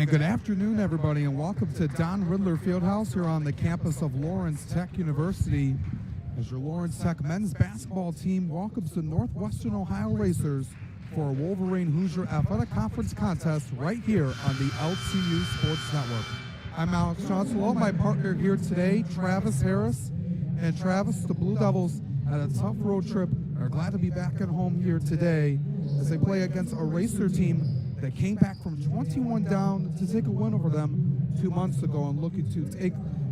And good afternoon, everybody, and welcome to Don Ridler Field House here on the campus of Lawrence Tech University. As your Lawrence Tech men's basketball team welcomes the Northwestern Ohio Racers for a Wolverine Hoosier Athletic Conference contest right here on the LTU Sports Network. I'm Alex Johnson, along with my partner here today, Travis Harris. And Travis, the Blue Devils had a tough road trip and are glad to be back at home here today as they play against a Racer team that came back from 21 down to take a win over them 2 months ago and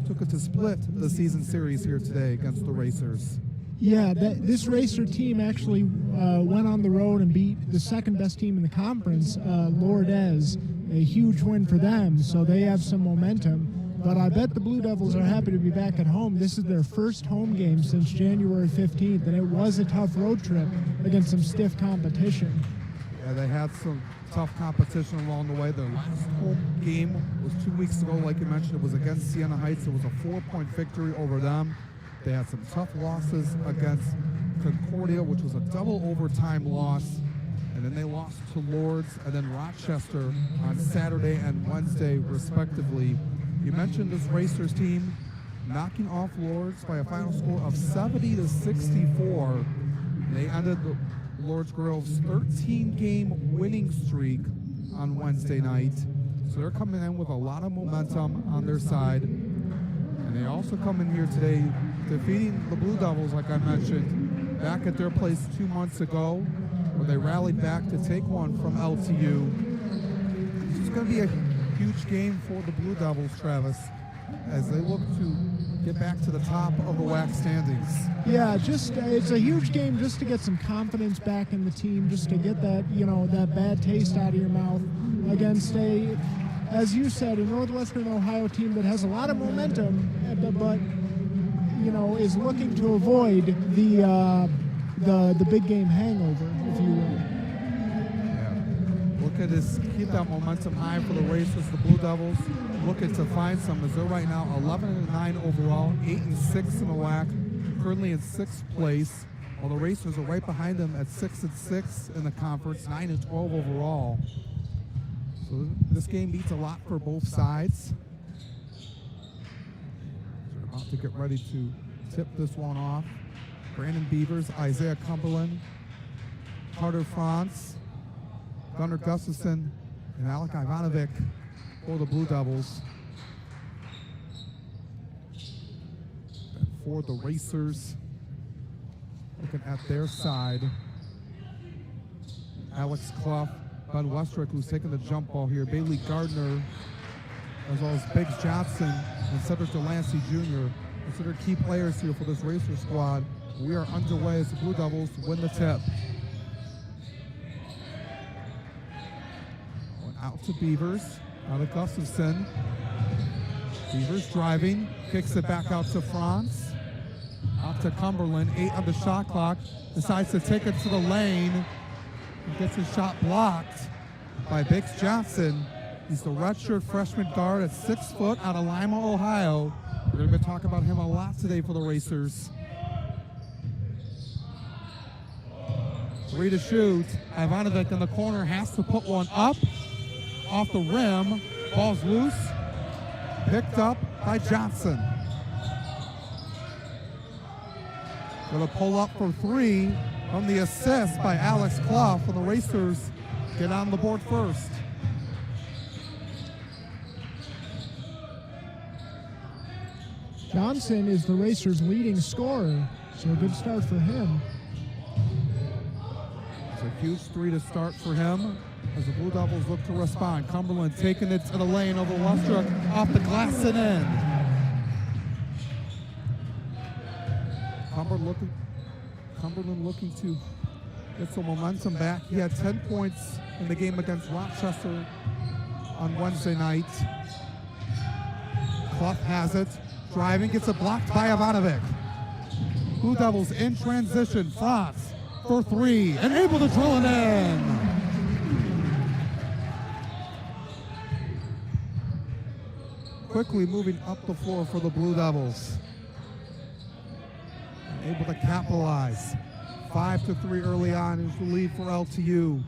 took it to split the season series here today against the Racers. Yeah, this Racer team actually went on the road and beat the second best team in the conference, Lourdes. A huge win for them, so they have some momentum. But I bet the Blue Devils are happy to be back at home. This is their first home game since January 15th, and it was a tough road trip against some stiff competition. Yeah, they had some tough competition along the way. Their last home game was 2 weeks ago. Like you mentioned, it was against Siena Heights. It was a 4-point victory over them. They had some tough losses against Concordia, which was a double overtime loss. And then they lost to Lourdes and then Rochester on Saturday and Wednesday, respectively. You mentioned this Racers team knocking off Lourdes by a final score of 70-64. They ended the Lourdes Grove's 13-game winning streak on Wednesday night. So they're coming in with a lot of momentum on their side. And they also come in here today defeating the Blue Devils, like I mentioned, back at their place 2 months ago, where they rallied back to take one from LTU. This is going to be a huge game for the Blue Devils, Travis, as they look to get back to the top of the WAC standings. Yeah, it's a huge game just to get some confidence back in the team, just to get that, that bad taste out of your mouth against as you said, a Northwestern Ohio team that has a lot of momentum, but is looking to avoid the big game hangover, if you will. Yeah. Look at this, keep that momentum high for the Racers, the Blue Devils. Looking to find some, as they're right now 11-9 overall, 8-6 in the WAC, currently in 6th place, while the Racers are right behind them at 6-6 in the conference, 9-12 overall. So this game means a lot for both sides. They're about to get ready to tip this one off. Brandon Beavers, Isaiah Cumberland, Carter Franz, Gunnar Gustafson, and Alec Ivanovic for the Blue Devils. And for the Racers, looking at their side, Alex Clough, Bud Westrick, who's taking the jump ball here, Bailey Gardner, as well as Biggs Johnson and Cedric Delancey Jr. considered key players here for this Racer squad. We are underway as the Blue Devils win the tip. Out to Beavers, out of Gustafson. Beavers driving, kicks it back out to Franz. Out to Cumberland, 8 on the shot clock. Decides to take it to the lane. He gets his shot blocked by Biggs Johnson. He's the redshirt freshman guard at 6 foot out of Lima, Ohio. We're going to be talking about him a lot today for the Racers. 3 to shoot. Ivanovic in the corner has to put one up. Off the rim. Ball's loose. Picked up by Johnson. Going to pull up for 3 from the assist by Alex Clough, and the Racers get on the board first. Johnson is the Racers' leading scorer, so a good start for him. It's a huge 3 to start for him as the Blue Devils look to respond. Cumberland taking it to the lane over Westruck, off the glass and in. Cumberland looking to get some momentum back. He had 10 points in the game against Rochester on Wednesday night. Clough has it, driving, gets it blocked by Ivanovic. Blue Devils in transition. Franz for 3 and able to drill it in. Quickly moving up the floor for the Blue Devils. Able to capitalize. 5-3 early on is the lead for LTU.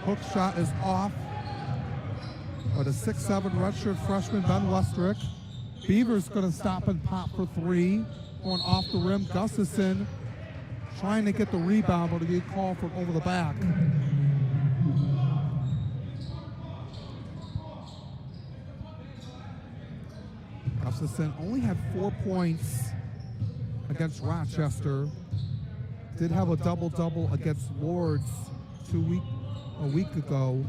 Hook shot is off. by the 6'7" redshirt freshman Ben Westrick. Beavers going to stop and pop for three. Going off the rim, Gustafson trying to get the rebound, but he get called for over the back. Gustafson only had 4 points against Rochester. Did have a double-double against Lords a week ago.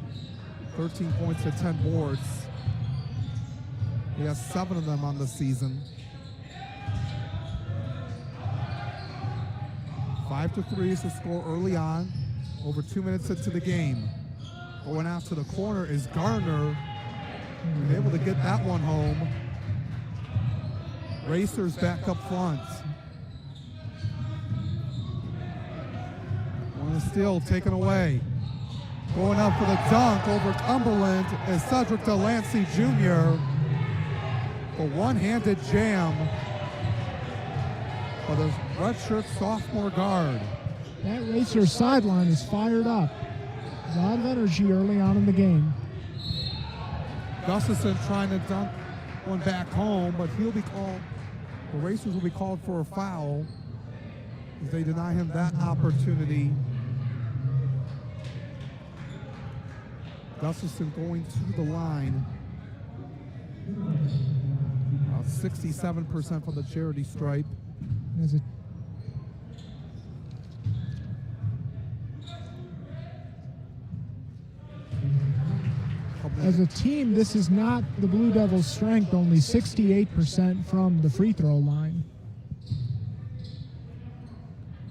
13 points and 10 boards. He has 7 of them on the season. 5 to 3 is the score early on. Over 2 minutes into the game. Going out to the corner is Gardner. Able to get that one home. Racers back up front. One steal taken away. Going up for the dunk over Cumberland is Cedric Delancey Jr. A one-handed jam for the redshirt sophomore guard. That Racers sideline is fired up. A lot of energy early on in the game. Gustafson trying to dunk one back home, but he'll be called. The Racers will be called for a foul as they deny him that opportunity. Gustafson going to the line. 67% from the charity stripe. As a team, this is not the Blue Devils' strength, only 68% from the free throw line.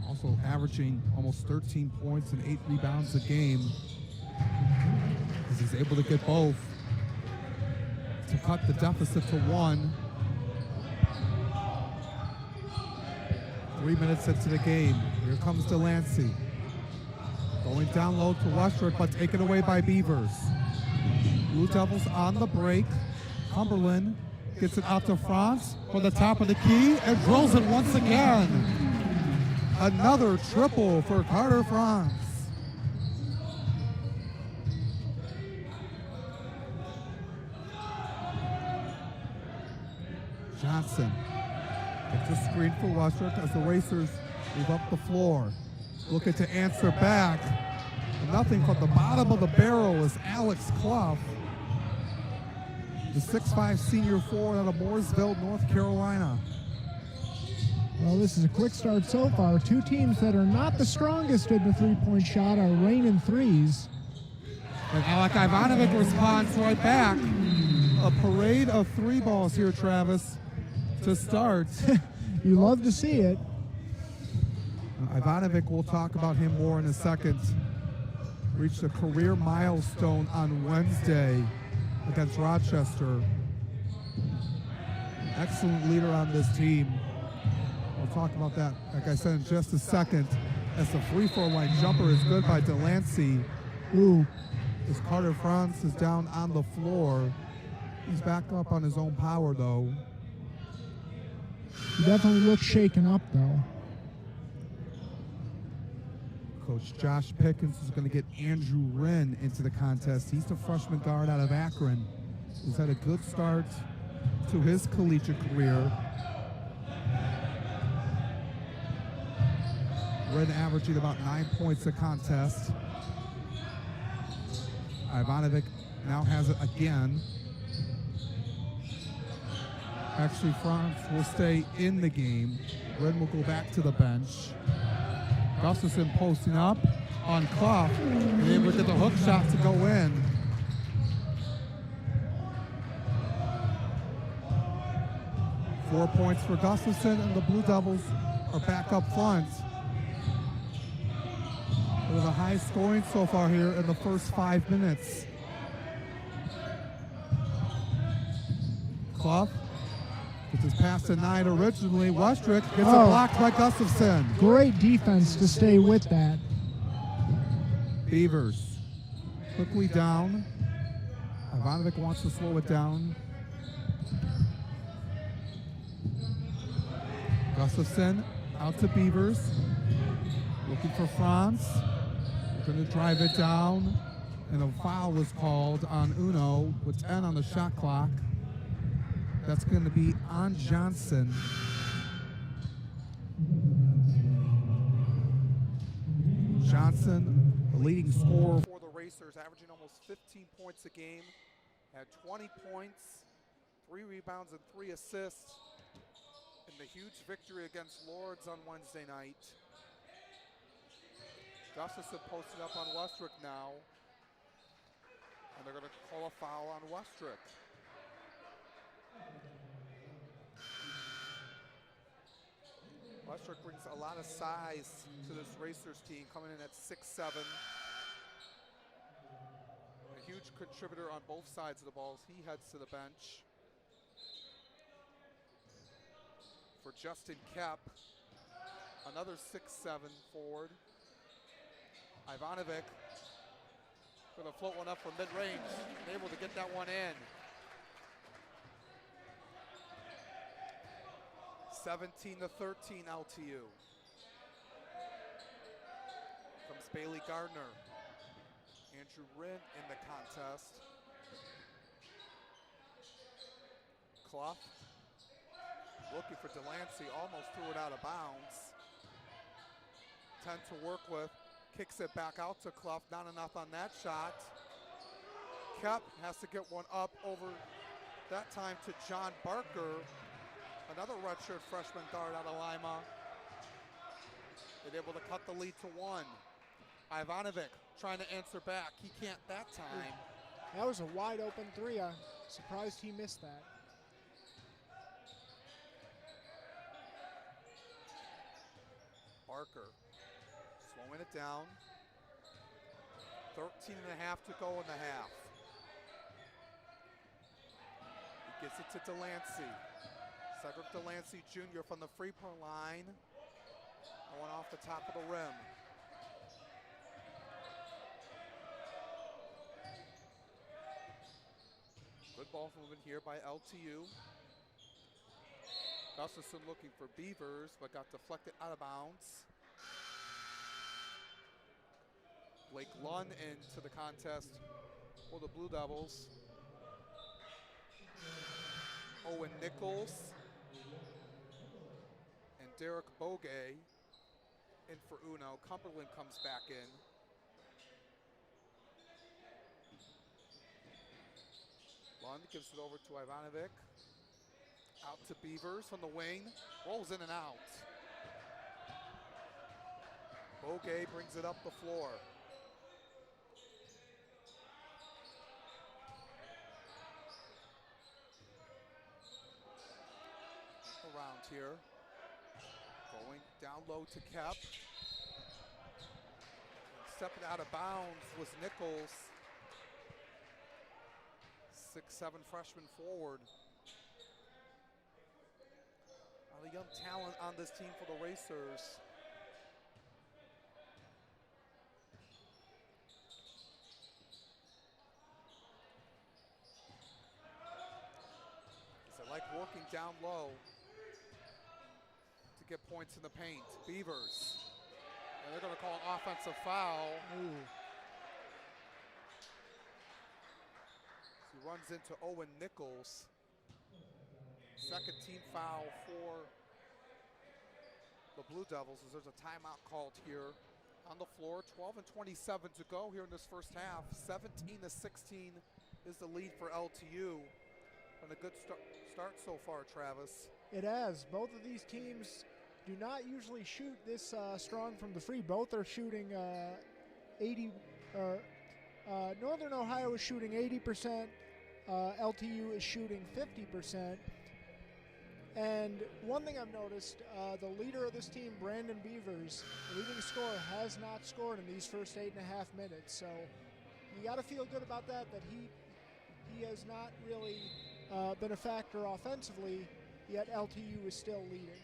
Also averaging almost 13 points and 8 rebounds a game. As he's able to get both to cut the deficit to 1. 3 minutes into the game. Here comes Delancey. Going down low to Westrick, but taken away by Beavers. Blue Devils on the break. Cumberland gets it out to France for the top of the key and drills it once again. Another triple for Carter France. Johnson gets the screen for Westrick as the Racers move up the floor. Looking to answer back. Nothing from the bottom of the barrel is Alex Clough, the 6'5" senior forward out of Mooresville, North Carolina. Well, this is a quick start so far. Two teams that are not the strongest in the three-point shot are raining threes. And Alec Ivanovic responds right back. A parade of three balls here, Travis, to start. You love to see it. Ivanovic, we'll talk about him more in a second. Reached a career milestone on Wednesday against Rochester. Excellent leader on this team. We'll talk about that, like I said, in just a second. As the free throw line jumper is good by Delancey. Ooh. As Carter France is down on the floor. He's back up on his own power, though. He definitely looks shaken up, though. Coach Josh Pickens is going to get Andrew Wren into the contest. He's the freshman guard out of Akron. He's had a good start to his collegiate career. Wren averaging about 9 points a contest. Ivanovic now has it again. Actually, France will stay in the game. Wren will go back to the bench. Gustafson posting up on Clough, and able to get the hook shot to go in. Four points for Gustafson, and the Blue Devils are back up front. It was a high scoring so far here in the first 5 minutes. Clough gets his pass to 9 originally. Westrick gets it blocked by Gustafson. Great defense to stay with that. Beavers quickly down. Ivanovic wants to slow it down. Gustafson out to Beavers. Looking for France. Going to drive it down. and a foul was called on Uno with 10 on the shot clock. That's going to be on Johnson. Johnson, the leading scorer for the Racers, averaging almost 15 points a game, had 20 points, 3 rebounds, and 3 assists in the huge victory against Lords on Wednesday night. Gustafson posted up on Westrick now, and they're going to call a foul on Westrick. Westrick brings a lot of size to this Racers team, coming in at 6'7". A huge contributor on both sides of the ball as he heads to the bench. For Justin Kep, another 6'7" forward. Ivanovic going to float one up from mid-range, and able to get that one in. 17-13 LTU. Comes Bailey Gardner. Andrew Wren in the contest. Clough looking for Delancey, almost threw it out of bounds. 10 to work with, kicks it back out to Clough, not enough on that shot. Kep has to get one up over that time to John Barker, another redshirt freshman guard out of Lima. They're able to cut the lead to 1. Ivanovic trying to answer back. He can't that time. That was a wide open 3. I'm surprised he missed that. Barker slowing it down. 13 and a half to go in the half. He gets it to Delancey. Cedric Delancey Jr. from the free throw line. Going off the top of the rim. Good ball movement here by LTU. Gustafson looking for Beavers, but got deflected out of bounds. Blake Lunn into the contest for the Blue Devils. Owen Nichols and Derek Bogey in for Uno. Cumberland comes back in. Lund gives it over to Ivanovic. Out to Beavers from the wing. Rolls in and out. Bogey brings it up the floor. Around here. Going down low to Kep. Stepping out of bounds was Nichols. 6'7" freshman forward. A lot of young talent on this team for the Racers. They like working down low to get points in the paint. Beavers. And they're going to call an offensive foul. Ooh. He runs into Owen Nichols. Second team foul for the Blue Devils as there's a timeout called here on the floor. 12 and 27 to go here in this first half. 17-16 is the lead for LTU. And a good start so far, Travis. It has. Both of these teams do not usually shoot this strong from the free. Both are shooting 80. Northern Ohio is shooting 80%. LTU is shooting 50%. And one thing I've noticed, the leader of this team, Brandon Beavers, the leading scorer, has not scored in these first 8.5 minutes. So you got to feel good about that he has not really been a factor offensively, yet LTU is still leading.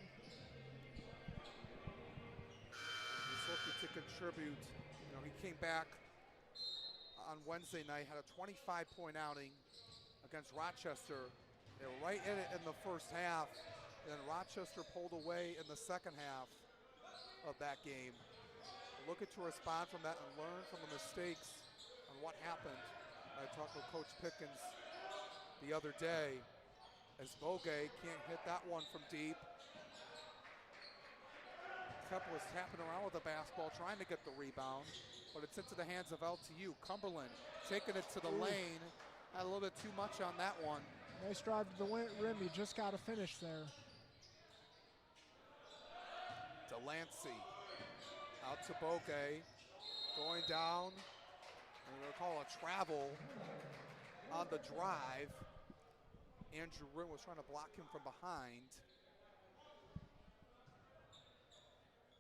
He's looking to contribute. You know, he came back on Wednesday night, had a 25-point outing against Rochester. They were right in it in the first half, and then Rochester pulled away in the second half of that game. Looking to respond from that and learn from the mistakes on what happened. I talked with Coach Pickens the other day as Bogey can't hit that one from deep. Kepp was tapping around with the basketball, trying to get the rebound, but it's into the hands of LTU. Cumberland taking it to the lane. Had a little bit too much on that one. Nice drive to the rim. He just got a finish there. Delancey out to Bogey, going down. And we're going to call a travel on the drive. Andrew Wynn was trying to block him from behind.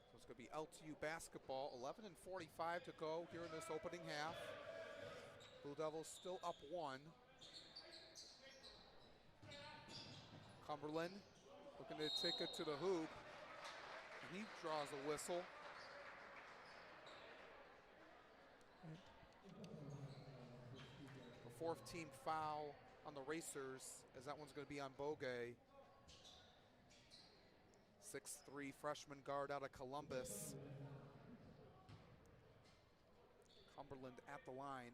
So it's going to be LTU basketball. 11:45 to go here in this opening half. Blue Devils still up 1. Cumberland looking to take it to the hoop. And he draws a whistle. The 4th team foul on the Racers, as that one's going to be on Bogey. 6'3" freshman guard out of Columbus. Cumberland at the line.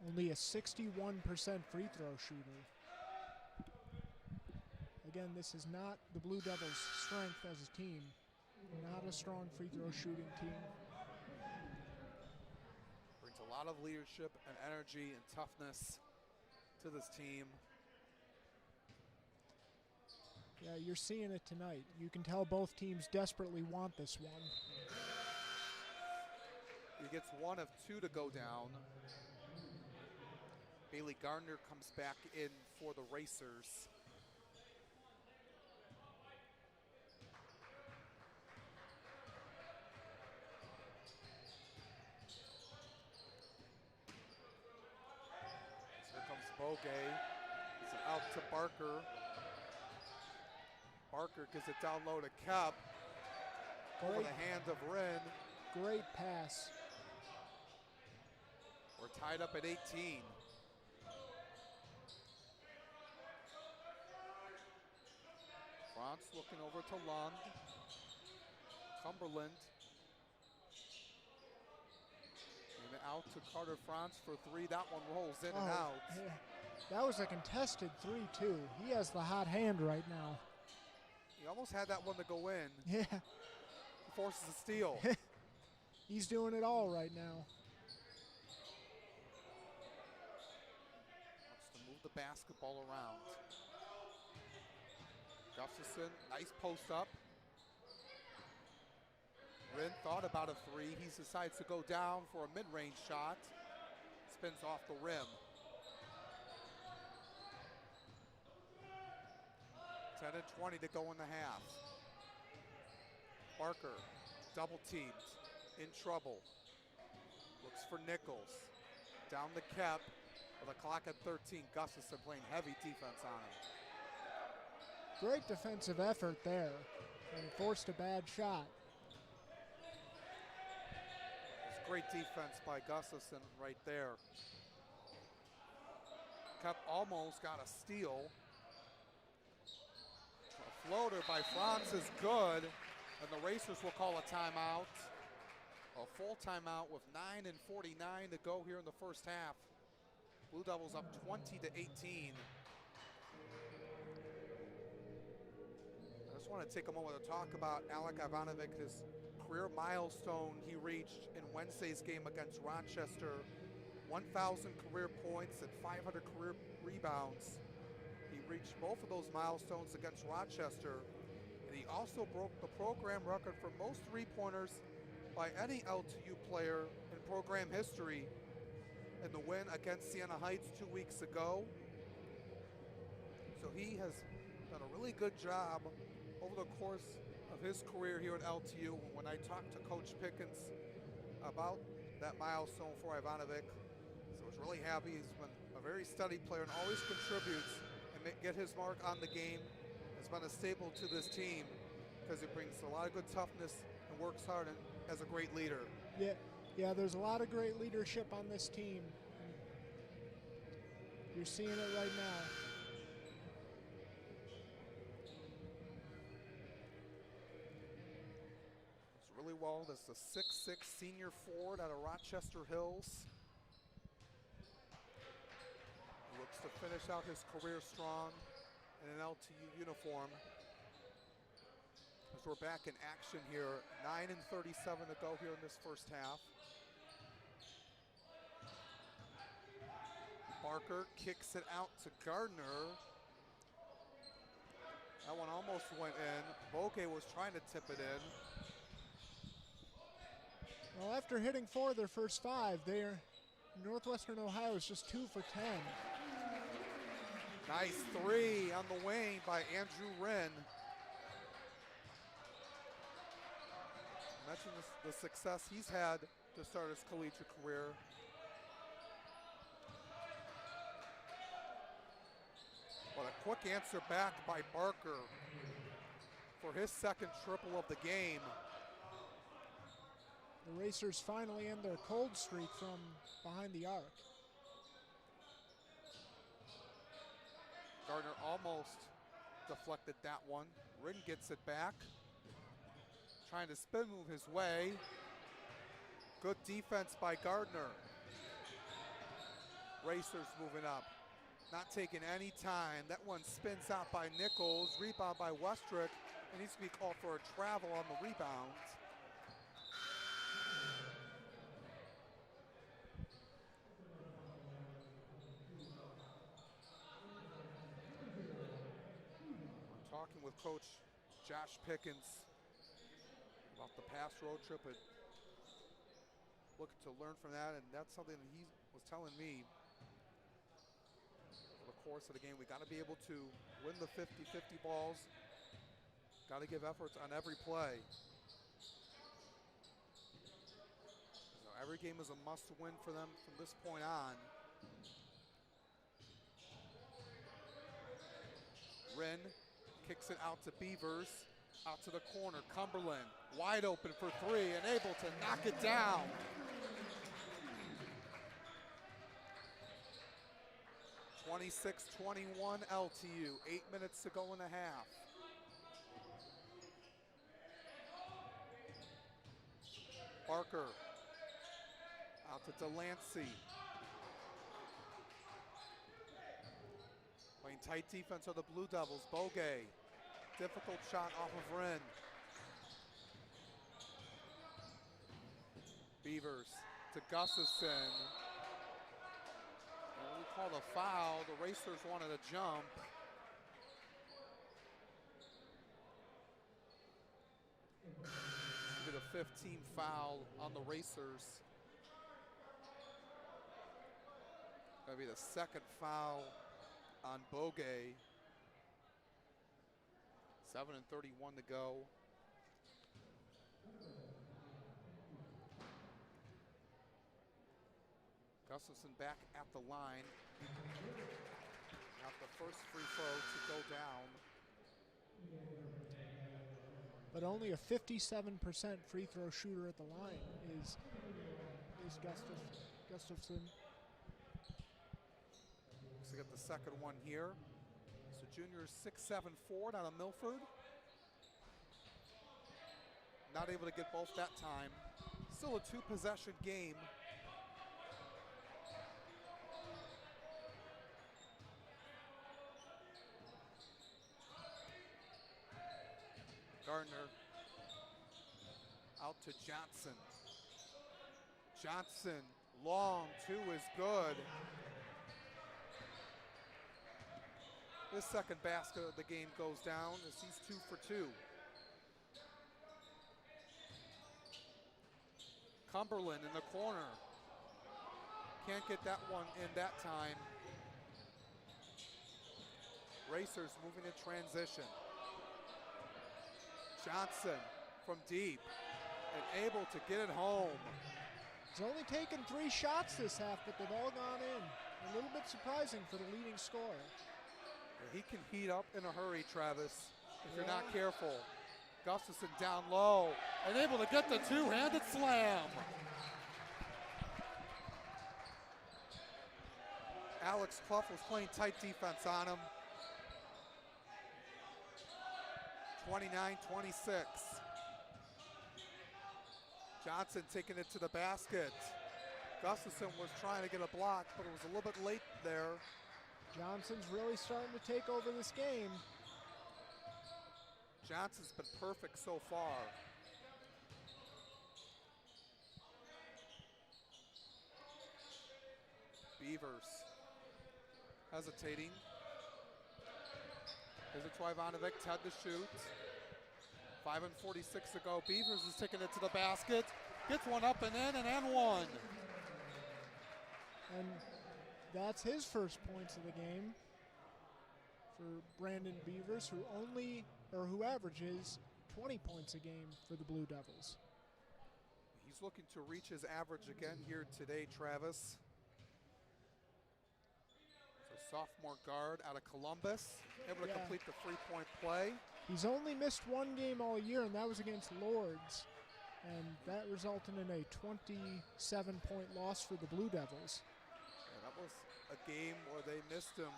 Only a 61% free throw shooter. Again, this is not the Blue Devils' strength as a team. Not a strong free throw shooting team. Brings a lot of leadership and energy and toughness to this team. Yeah, you're seeing it tonight. You can tell both teams desperately want this one. He gets 1 of 2 to go down. Bailey Gardner comes back in for the Racers. Here comes Bogey. It's out to Barker. Barker gives it down low to Kepp. Over the hand of Wren. Great pass. We're tied up at 18. Franz looking over to Lund. Cumberland. And out to Carter Franz for 3. That one rolls in and out. Yeah. That was a contested 3, too. He has the hot hand right now. He almost had that one to go in. Yeah. He forces a steal. He's doing it all right now. Wants to move the basketball around. Gustafson, nice post up. Wren thought about a 3. He decides to go down for a mid-range shot. Spins off the rim. 10 and 20 to go in the half. Barker, double teamed, in trouble. Looks for Nichols. Down the Kepp with a clock at 13. Gustafson playing heavy defense on him. Great defensive effort there, and forced a bad shot. It's great defense by Gustafson right there. Kepp almost got a steal. A floater by Franz is good, and the Racers will call a timeout. A full timeout with 9:49 to go here in the first half. Blue Devils up 20 to 18. I just want to take a moment to talk about Alec Ivanovic, his career milestone he reached in Wednesday's game against Rochester. 1,000 career points and 500 career rebounds. He reached both of those milestones against Rochester, and he also broke the program record for most three-pointers by any LTU player in program history in the win against Siena Heights 2 weeks ago. So he has done a really good job over the course of his career here at LTU. When I talked to Coach Pickens about that milestone for Ivanovic, so I was really happy. He's been a very steady player and always contributes and get his mark on the game. Has been a staple to this team because he brings a lot of good toughness and works hard and as a great leader. Yeah, there's a lot of great leadership on this team. You're seeing it right now. It's really well. That's the 6'6" senior forward out of Rochester Hills. Looks to finish out his career strong in an LTU uniform. As we're back in action here, 9:37 to go here in this first half. Barker kicks it out to Gardner. That one almost went in. Bogue was trying to tip it in. Well, after hitting 4 of their first 5, Northwestern Ohio is just 2 for 10. Nice 3 on the wing by Andrew Wren. Mentioned the success he's had to start his collegiate career. But a quick answer back by Barker for his second triple of the game. The Racers finally end their cold streak from behind the arc. Gardner almost deflected that one. Wren gets it back. Trying to spin move his way. Good defense by Gardner. Racers moving up. Not taking any time. That one spins out by Nichols. Rebound by Westrick. It needs to be called for a travel on the rebound. I'm talking with Coach Josh Pickens about the past road trip and looking to learn from that, and that's something that he was telling me over the course of the game. We got to be able to win the 50-50 balls. Got to give efforts on every play. So every game is a must-win for them from this point on. Wren kicks it out to Beavers, out to the corner. Cumberland wide open for 3 and able to knock it down. (26-21) LTU, 8 minutes to go in the half. Barker out to Delancey. Playing tight defense of the Blue Devils. Bogue, difficult shot off of Wren. Beavers to Gustafson. We called a foul. The Racers wanted a jump. Did a 15 foul on the Racers. That'll be the second foul on Bogue. 7:31 to go. Gustafson back at the line. Got the first free throw to go down. But only a 57% free throw shooter at the line is Gustafson. Looks to get the second one here. So junior 6'7" forward out of Milford. Not able to get both that time. Still a 2-possession game. Gardner out to Johnson. Johnson, long 2 is good. This second basket of the game goes down as he's 2 for 2. Cumberland in the corner. Can't get that one in that time. Racers moving in transition. Johnson from deep and able to get it home. He's only taken 3 shots this half, but they've all gone in. A little bit surprising for the leading scorer. He can heat up in a hurry, Travis, if you're not careful. Gustafson down low and able to get the 2-handed slam. Alex Clough was playing tight defense on him. 29-26. Johnson taking it to the basket. Gustafson was trying to get a block, but it was a little bit late there. Johnson's really starting to take over this game. Johnson's been perfect so far. Beavers hesitating. Here's a Trivanovic, 10 to shoot. 5:46 to go. Beavers is taking it to the basket. Gets one up and in, and one. And that's his first points of the game for Brandon Beavers, who averages 20 points a game for the Blue Devils. He's looking to reach his average again here today, Travis. So sophomore guard out of Columbus, able to complete the three-point play. He's only missed one game all year, and that was against Lords. And that resulted in a 27-point loss for the Blue Devils. Yeah, that was a game where they missed him.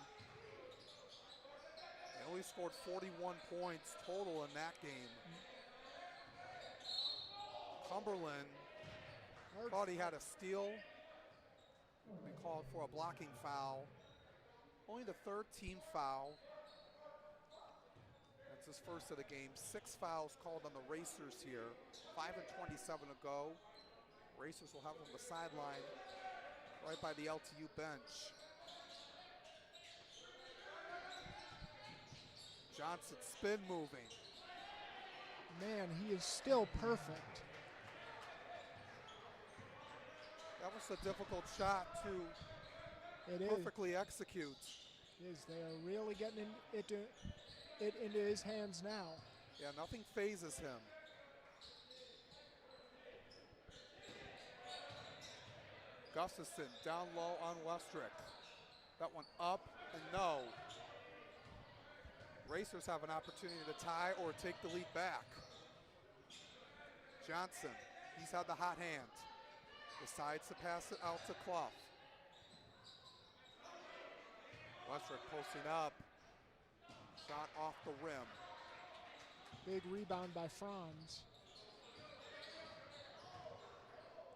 They only scored 41 points total in that game. Cumberland thought he had a steal. They called for a blocking foul. Only the third team foul. That's his first of the game. 6 fouls called on the Racers here. 5:27 to go. Racers will have him on the sideline right by the LTU bench. Johnson spin moving. Man, he is still perfect. That was a difficult shot to perfectly execute. It is. They are really getting it into his hands now. Yeah, nothing phases him. Gustafson down low on Westrick. That one up and no. Racers have an opportunity to tie or take the lead back. Johnson, he's had the hot hand. Decides to pass it out to Clough. Westrick posting up. Shot off the rim. Big rebound by Franz.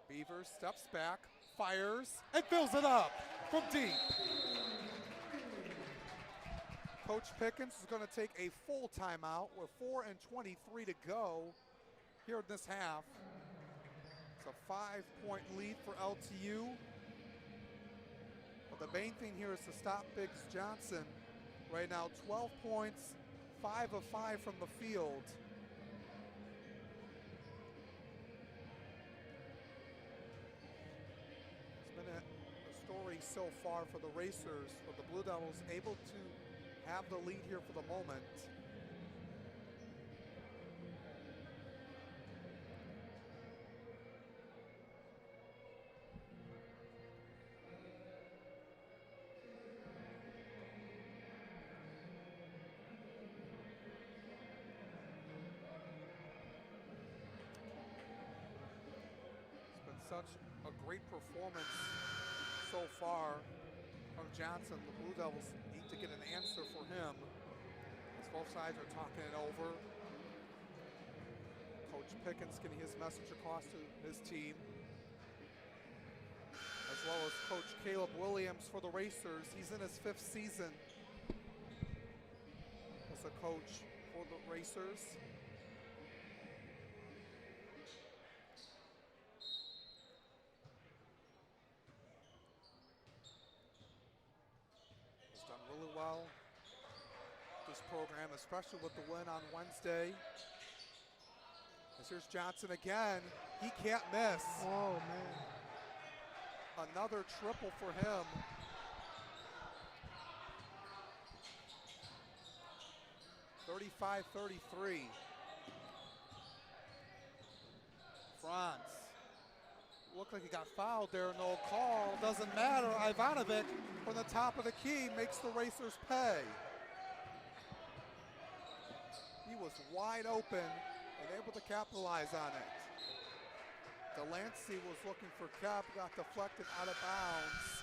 Beavers steps back, fires, and fills it up from deep. Coach Pickens is going to take a full timeout with 4:23 to go here in this half. It's a 5-point lead for LTU. But the main thing here is to stop Biggs Johnson. Right now, 12 points, 5 of 5 from the field. It's been a story so far for the Racers, but the Blue Devils able to have the lead here for the moment. Such a great performance so far from Johnson. The Blue Devils need to get an answer for him as both sides are talking it over. Coach Pickens getting his message across to his team, as well as Coach Caleb Williams for the Racers. He's in his 5th season as a coach for the Racers. Well, this program, especially with the win on Wednesday. As here's Johnson again. He can't miss. Oh, man. Another triple for him. (35-33). Franz. Looked like he got fouled there, no call. Doesn't matter. Ivanovic from the top of the key makes the Racers pay. He was wide open and able to capitalize on it. Delancey was looking for Cap, got deflected out of bounds.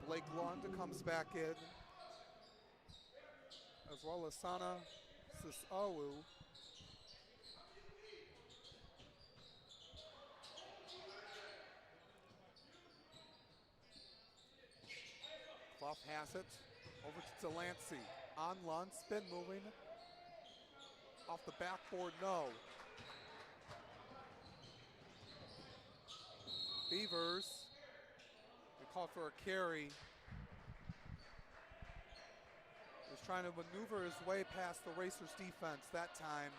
Blake Lund comes back in, as well as Sana Sisawu. Clough has it. Over to Delancey. On Lund, spin moving. Off the backboard, no. Beavers. They called for a carry. He's trying to maneuver his way past the Racers defense that time.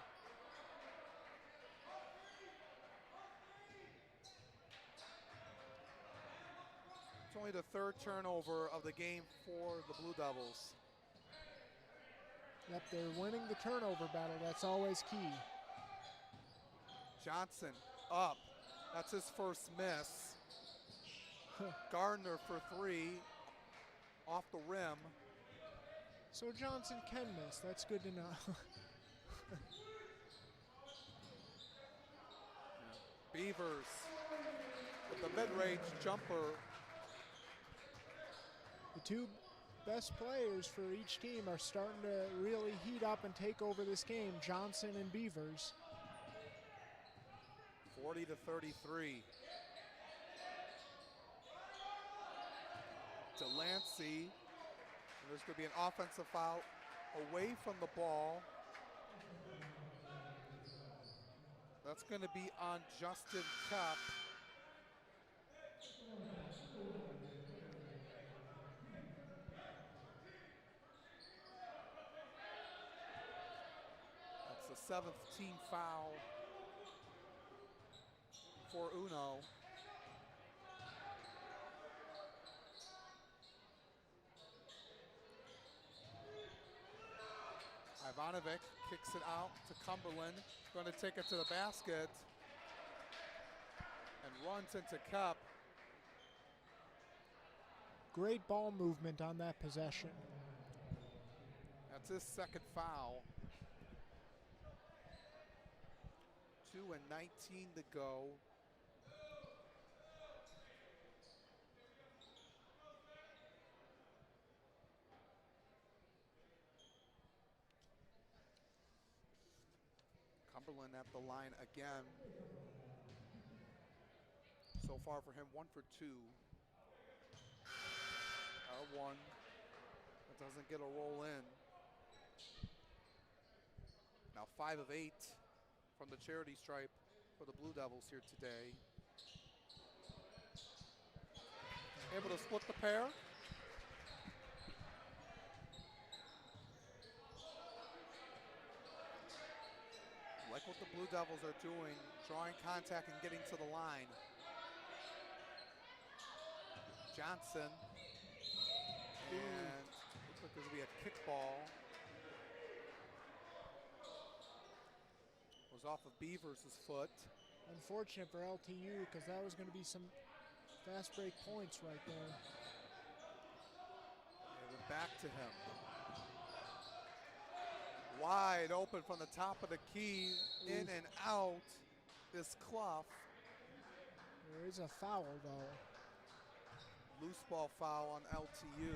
It's only the third turnover of the game for the Blue Devils. Yep, they're winning the turnover battle. That's always key. Johnson up. That's his first miss. Gardner for three. Off the rim. So Johnson can miss. That's good to know. Beavers with the mid-range jumper. The two best players for each team are starting to really heat up and take over this game, Johnson and Beavers. 40-33. Delancey. There's going to be an offensive foul away from the ball. That's going to be on Justin Kopp. That's the 7th team foul for UNO. Ivanovic kicks it out to Cumberland. Going to take it to the basket and runs into Kopp. Great ball movement on that possession. That's his second foul. 2:19 to go. Cumberland at the line again. So far for him, 1 for 2. One that doesn't get a roll in. Now 5 of 8 from the charity stripe for the Blue Devils here today. Able to split the pair. Like what the Blue Devils are doing, drawing contact and getting to the line. Johnson. And looks like there's going to be a kickball. Was off of Beavers' foot. Unfortunate for LTU because that was going to be some fast break points right there. Give it back to him. Wide open from the top of the key, in and out is Clough. There is a foul though. Loose ball foul on LTU.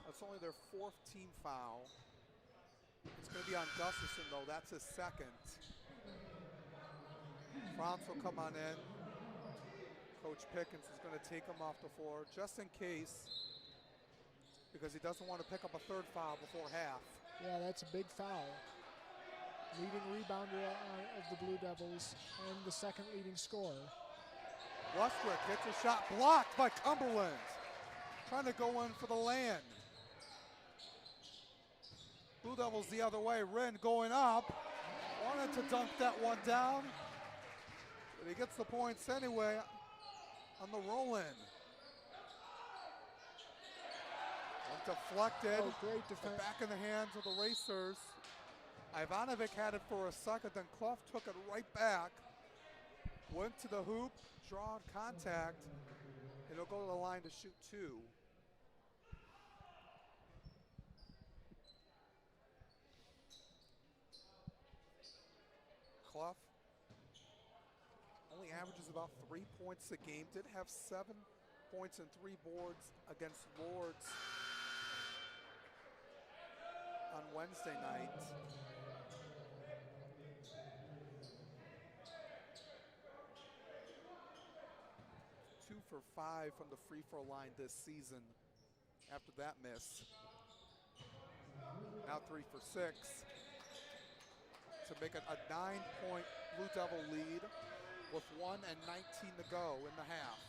That's only their 4th team foul. It's going to be on Gustafson though, that's his second. Franz will come on in. Coach Pickens is going to take him off the floor just in case, because he doesn't want to pick up a 3rd foul before half. Yeah, that's a big foul. Leading rebounder of the Blue Devils and the 2nd leading scorer. Westbrook gets a shot blocked by Cumberland. Trying to go in for the land. Blue Devils the other way. Wren going up. Wanted to dunk that one down. But he gets the points anyway on the roll-in. Deflected. Oh, great defense. Back in the hands of the Racers. Ivanovic had it for a second, then Clough took it right back. Went to the hoop, drawn contact, and he'll go to the line to shoot 2. Clough only averages about 3 points a game. Did have 7 points and 3 boards against Lords on Wednesday night. for 5 from the free throw line this season after that miss. Now 3 for 6 to make it a 9-point Blue Devil lead with 1:19 to go in the half.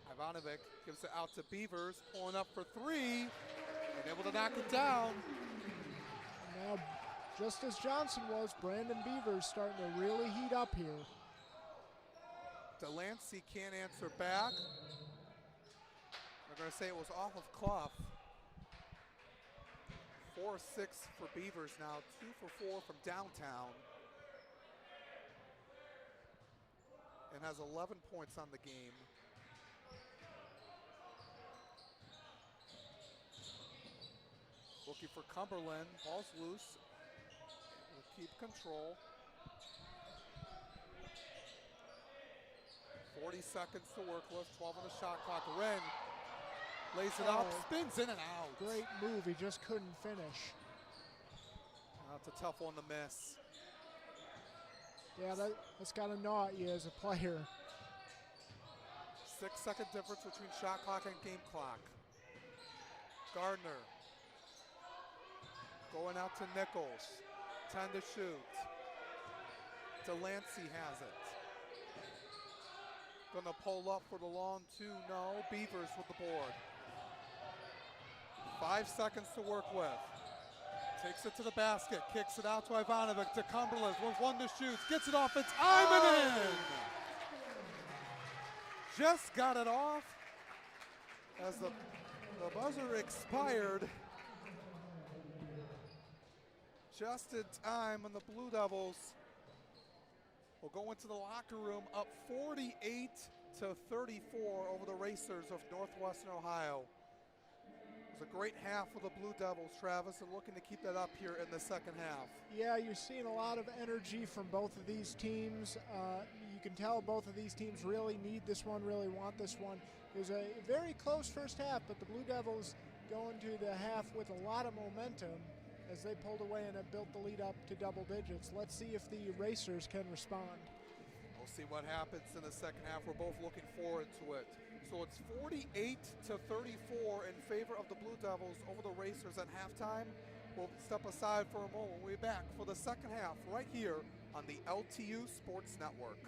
Ivanovic gives it out to Beavers, pulling up for 3, and able to knock it down. Now, just as Johnson was, Brandon Beavers starting to really heat up here. Delancey can't answer back. They're going to say it was off of Clough. 4-6 for Beavers now, 2 for 4 from downtown. And has 11 points on the game. Looking for Cumberland, ball's loose. Will keep control. 40 seconds to work with, 12 on the shot clock. Wren lays it up, spins in and out. Great move, he just couldn't finish. That's a tough one to miss. Yeah, that's got to gnaw at you as a player. 6-second difference between shot clock and game clock. Gardner going out to Nichols. 10 to shoot. Delancey has it. Gonna pull up for the long 2, no. Beavers with the board. 5 seconds to work with. Takes it to the basket, kicks it out to Ivanovic, to Cumberland with 1 to shoot. Gets it off, it's and in! Just got it off as the buzzer expired. Just in time, and the Blue Devils will go into the locker room up 48-34 over the Racers of Northwestern Ohio. It was a great half for the Blue Devils, Travis, and looking to keep that up here in the second half. Yeah, you're seeing a lot of energy from both of these teams. You can tell both of these teams really need this one, really want this one. It was a very close first half, but the Blue Devils going to the half with a lot of momentum as they pulled away and have built the lead up to double digits. Let's see if the Racers can respond. We'll see what happens in the second half. We're both looking forward to it. So it's 48-34 in favor of the Blue Devils over the Racers at halftime. We'll step aside for a moment. We'll be back for the second half right here on the LTU Sports Network.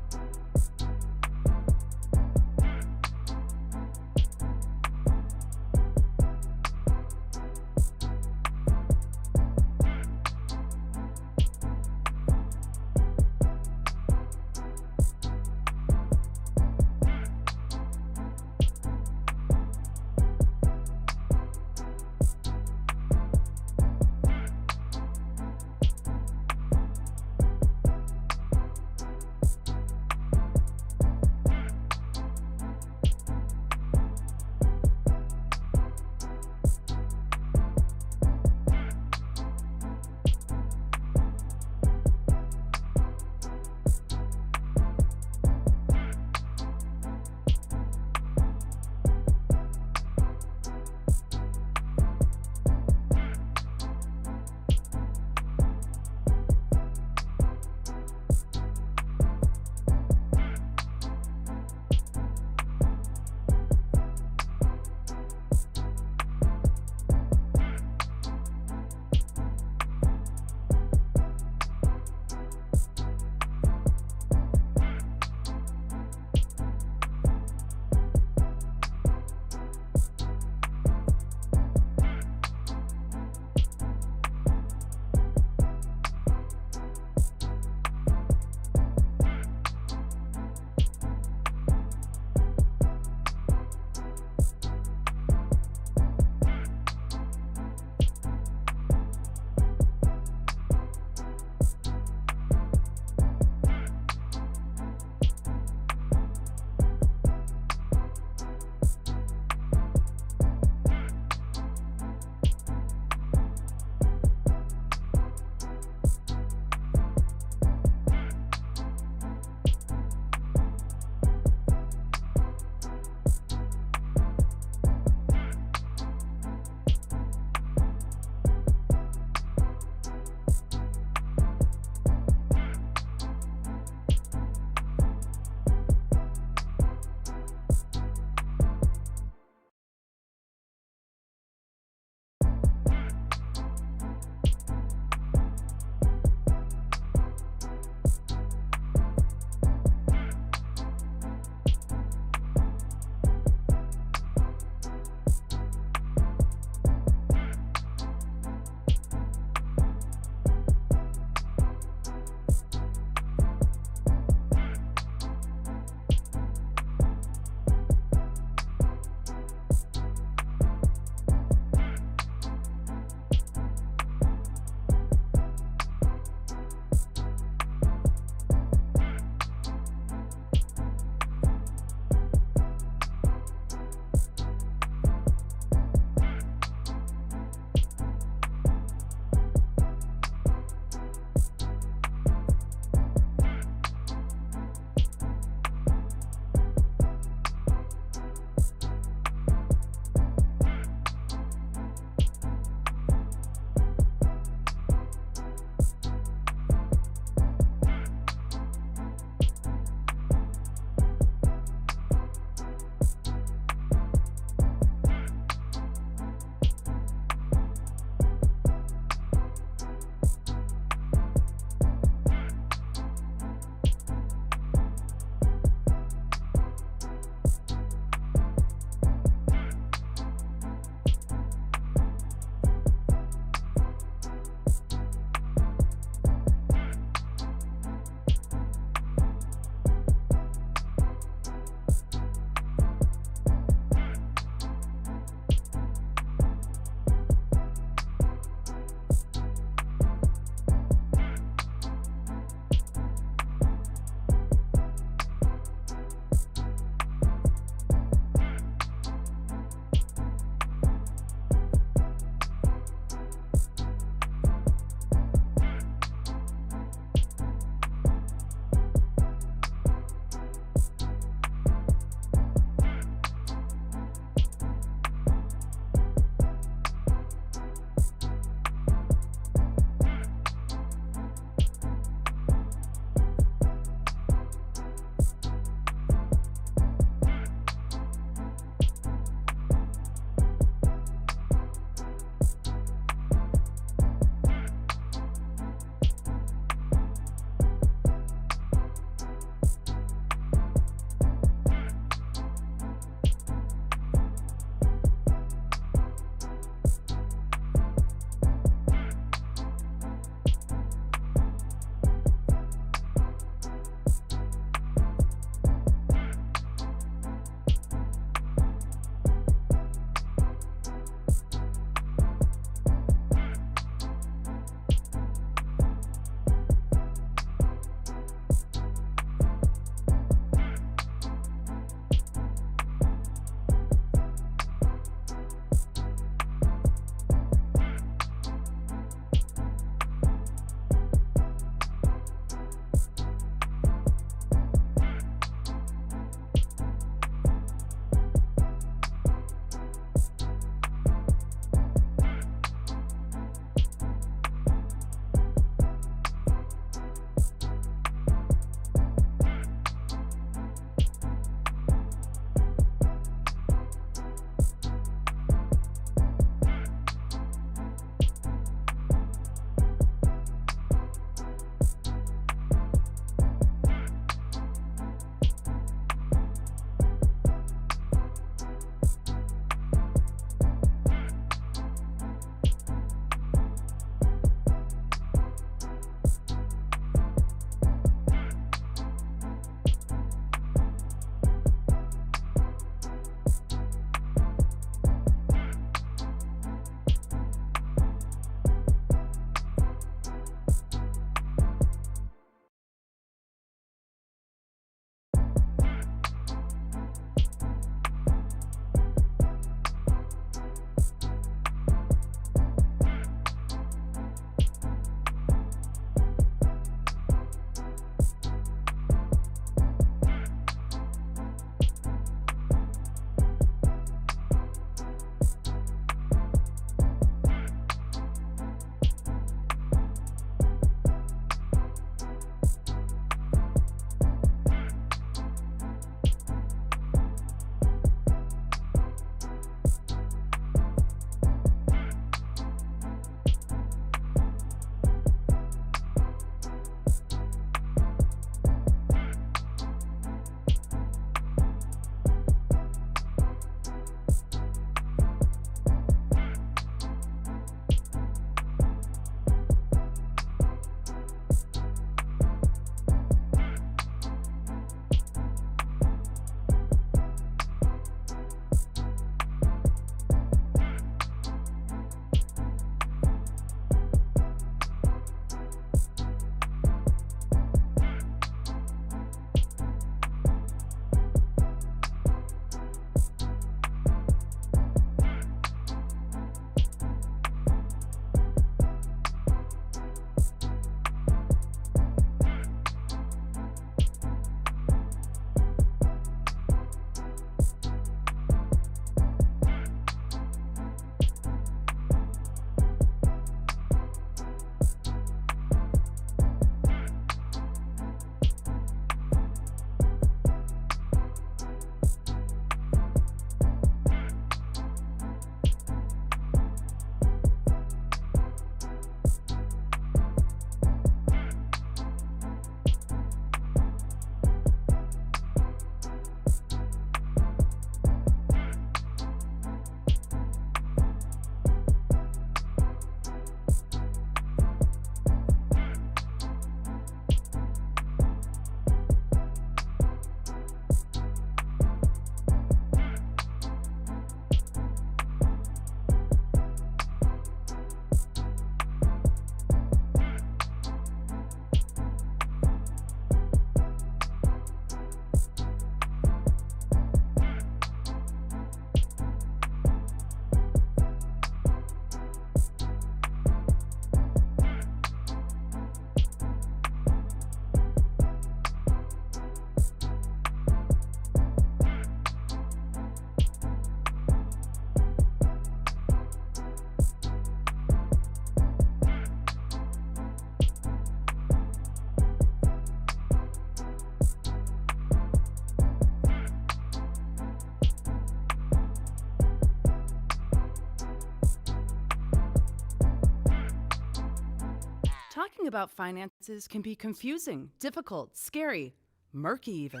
Talking about finances can be confusing, difficult, scary, murky even.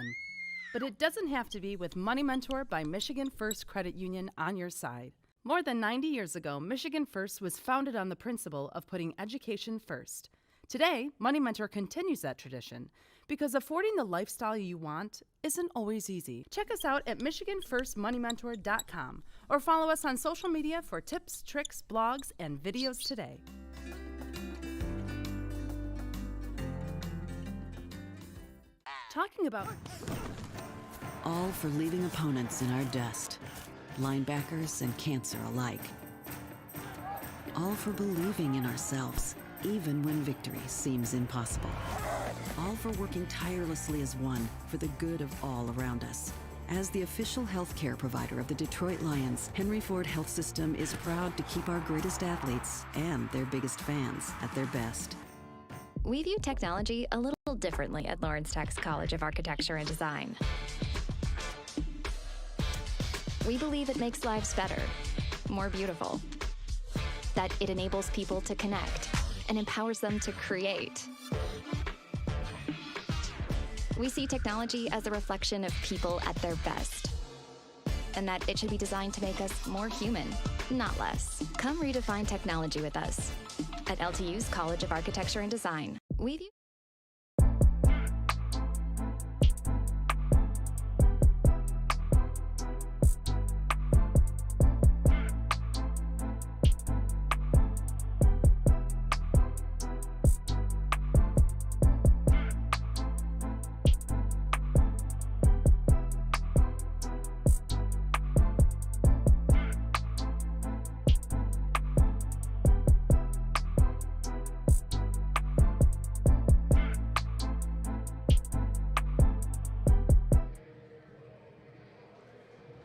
But it doesn't have to be with Money Mentor by Michigan First Credit Union on your side. More than 90 years ago, Michigan First was founded on the principle of putting education first. Today, Money Mentor continues that tradition because affording the lifestyle you want isn't always easy. Check us out at MichiganFirstMoneyMentor.com or follow us on social media for tips, tricks, blogs, and videos today. Talking about all for leaving opponents in our dust, linebackers and cancer alike. All for believing in ourselves, even when victory seems impossible. All for working tirelessly as one for the good of all around us. As the official healthcare provider of the Detroit Lions, Henry Ford Health System is proud to keep our greatest athletes and their biggest fans at their best. We view technology a little differently at Lawrence Tech's College of Architecture and Design. We believe it makes lives better, more beautiful, that it enables people to connect and empowers them to create. We see technology as a reflection of people at their best, and that it should be designed to make us more human, not less. Come redefine technology with us at LTU's College of Architecture and Design. We view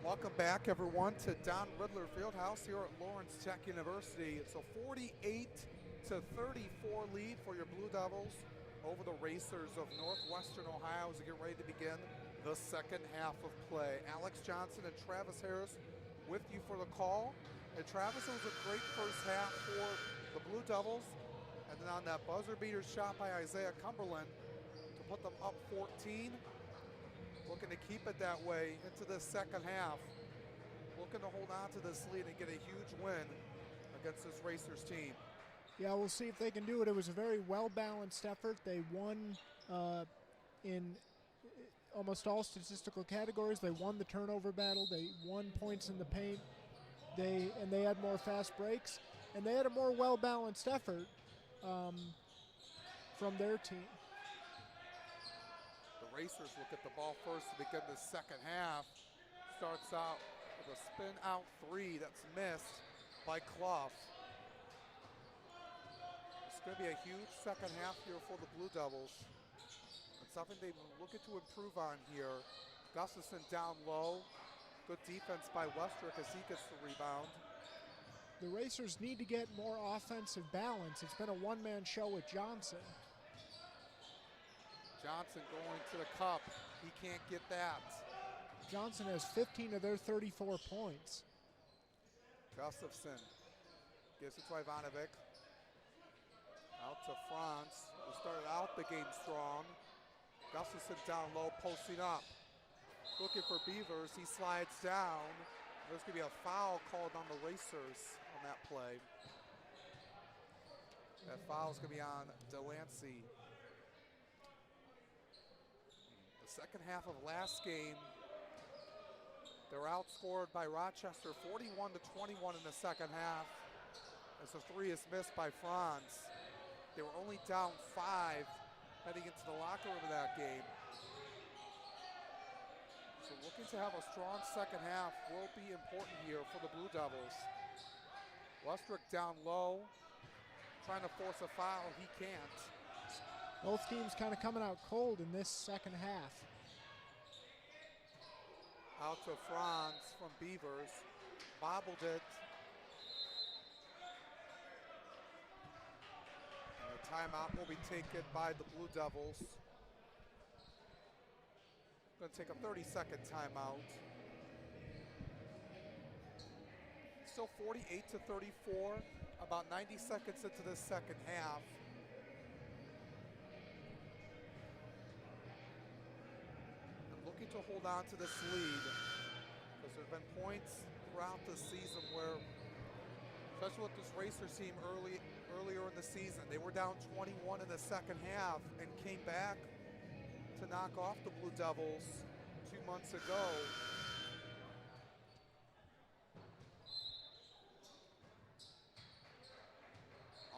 Welcome back, everyone, to Don Ridler Field House here at Lawrence Tech University. It's a 48-34 lead for your Blue Devils over the Racers of Northwestern Ohio as we get ready to begin the second half of play. Alex Johnson and Travis Harris with you for the call. And Travis, it was a great first half for the Blue Devils. And then on that buzzer beater shot by Isaiah Cumberland to put them up 14. Looking to keep it that way into the second half. Looking to hold on to this lead and get a huge win against this Racers team. Yeah, we'll see if they can do it. It was a very well-balanced effort. They won in almost all statistical categories. They won the turnover battle. They won points in the paint. They had more fast breaks, and they had a more well-balanced effort from their team. Racers will get the ball first to begin the second half. Starts out with a spin out three that's missed by Clough. It's going to be a huge second half here for the Blue Devils. It's something they're looking to improve on here. Gustafson down low. Good defense by Westrick as he gets the rebound. The Racers need to get more offensive balance. It's been a one-man show with Johnson. Johnson going to the cup. He can't get that. Johnson has 15 of their 34 points. Gustafson gives it to Ivanovic. Out to Franz, who started out the game strong. Gustafson down low, posting up. Looking for Beavers. He slides down. There's going to be a foul called on the Racers on that play. That foul is going to be on Delancey. Second half of last game, they were outscored by Rochester 41-21 in the second half as the three is missed by Franz. They were only down 5 heading into the locker room of that game. So looking to have a strong second half will be important here for the Blue Devils. Westrick down low, trying to force a foul, he can't. Both teams kind of coming out cold in this second half. Out to Franz from Beavers. Bobbled it. And the timeout will be taken by the Blue Devils. Going to take a 30-second timeout. Still 48-34. About 90 seconds into the second half. hold on to this lead, because there have been points throughout the season where, especially with this Racers team earlier in the season, they were down 21 in the second half and came back to knock off the Blue Devils 2 months ago.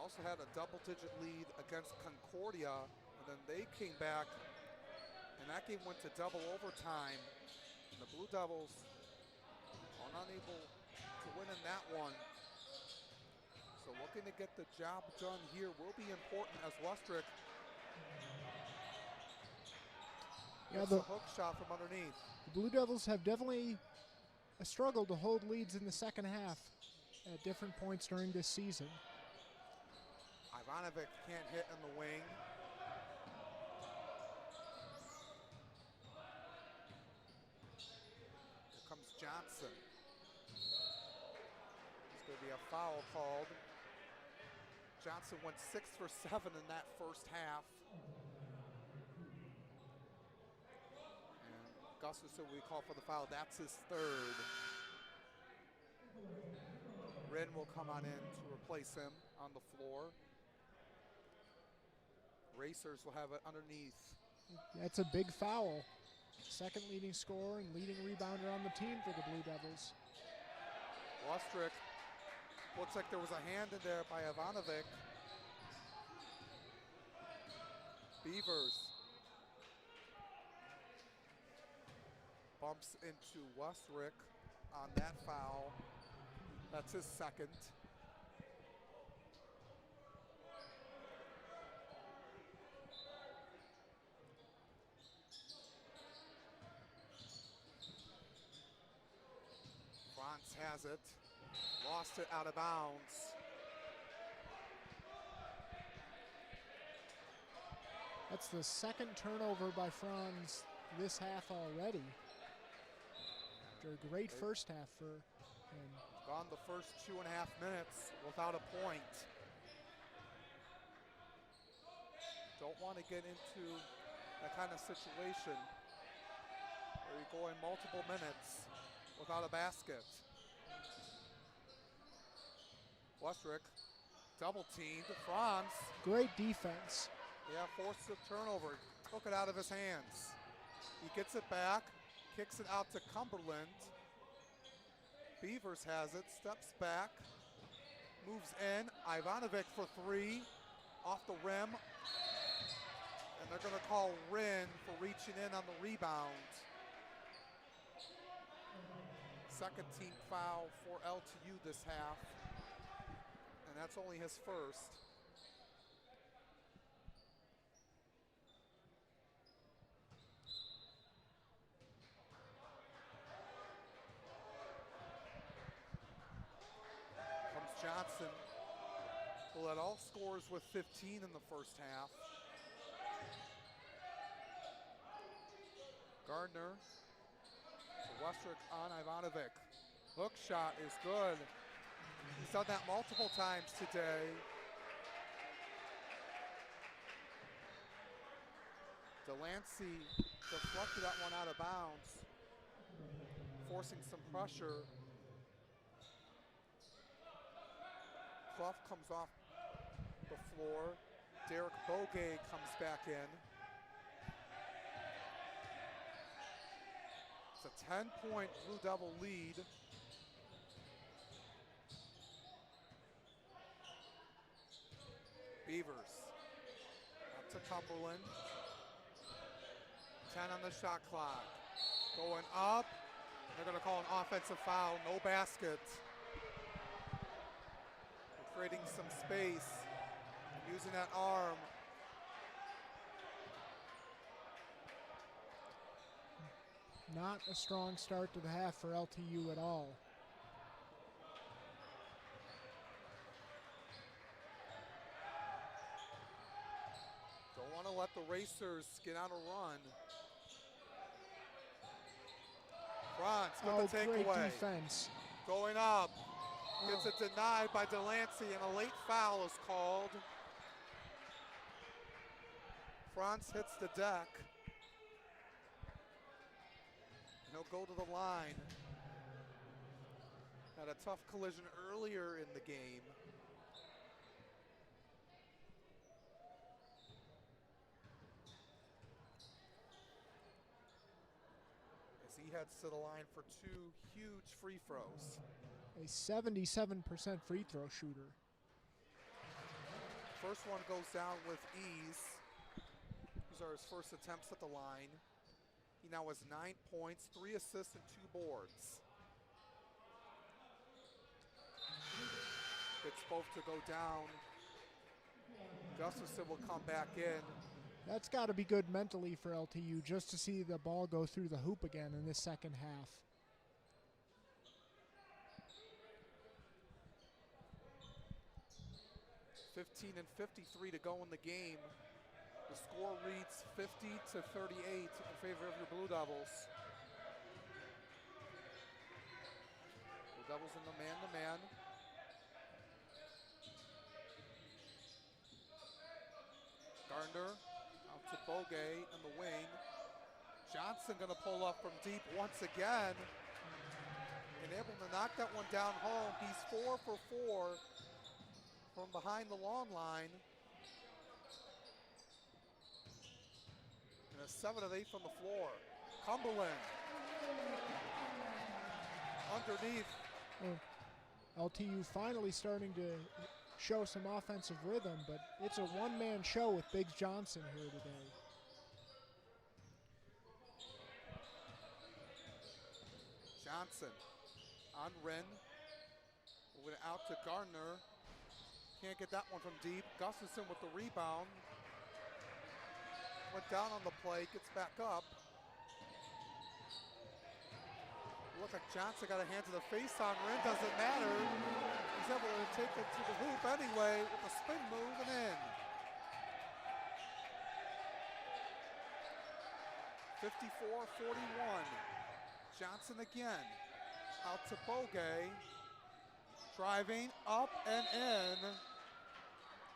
Also had a double-digit lead against Concordia, and then they came back, and that game went to double overtime. And the Blue Devils are unable to win in that one. So looking to get the job done here will be important as Westrick gets a hook shot from underneath. The Blue Devils have definitely struggled to hold leads in the second half at different points during this season. Ivanovic can't hit in the wing. Here comes Johnson. There's going to be a foul called. Johnson went 6 for 7 in that first half. And Gustafson will be called for the foul. That's his third. Wren will come on in to replace him on the floor. Racers will have it underneath. That's a big foul. Second leading scorer and leading rebounder on the team for the Blue Devils. Westrick, looks like there was a hand in there by Ivanovic. Beavers bumps into Westrick on that foul. That's his second. Franz has it, lost it out of bounds. That's the second turnover by Franz this half already. After a great first half for him. Gone the first 2.5 minutes without a point. Don't want to get into that kind of situation where you go in multiple minutes without a basket. Westrick double teamed. Franz. Great defense. Yeah, forced the turnover. Took it out of his hands. He gets it back, kicks it out to Cumberland. Beavers has it, steps back, moves in. Ivanovic for three, off the rim. And they're going to call Wren for reaching in on the rebound. Second team foul for LTU this half, and that's only his first. Comes Johnson, who led all scorers with 15 in the first half. Gardner. Westrick on Ivanovic. Hook shot is good. He's done that multiple times today. Delancey deflected that one out of bounds, forcing some pressure. Clough comes off the floor. Derek Bogey comes back in. It's a 10-point Blue Devil lead. Beavers up to Cumberland. 10 on the shot clock. Going up. They're going to call an offensive foul. No basket. They're creating some space. Using that arm. Not a strong start to the half for LTU at all. Don't want to let the Racers get on a run. Franz with the takeaway. Great defense. Going up. Gets it denied by Delancey, and a late foul is called. Franz hits the deck. He'll go to the line. Had a tough collision earlier in the game. As he heads to the line for 2 huge free throws. A 77% free throw shooter. First one goes down with ease. These are his first attempts at the line. He now has 9 points, 3 assists, and 2 boards. Gets both to go down. Gustafson will come back in. That's got to be good mentally for LTU just to see the ball go through the hoop again in this second half. .53 to go in the game. The score reads 50-38 in favor of your Blue Devils. Blue Devils in the man-to-man. Gardner out to Bogue in the wing. Johnson gonna pull up from deep once again. And able to knock that one down home. He's 4 for 4 from behind the long line. And a 7 of 8 from the floor. Cumberland. Underneath. LTU finally starting to show some offensive rhythm, but it's a one-man show with Biggs Johnson here today. Johnson on Wren. Moving it out to Gardner. Can't get that one from deep. Gustafson with the rebound. Went down on the play, gets back up. Looks like Johnson got a hand to the face on Wren, doesn't matter. He's able to take it to the hoop anyway with a spin move and in. 54-41. Johnson again. Out to Bogue. Driving up and in.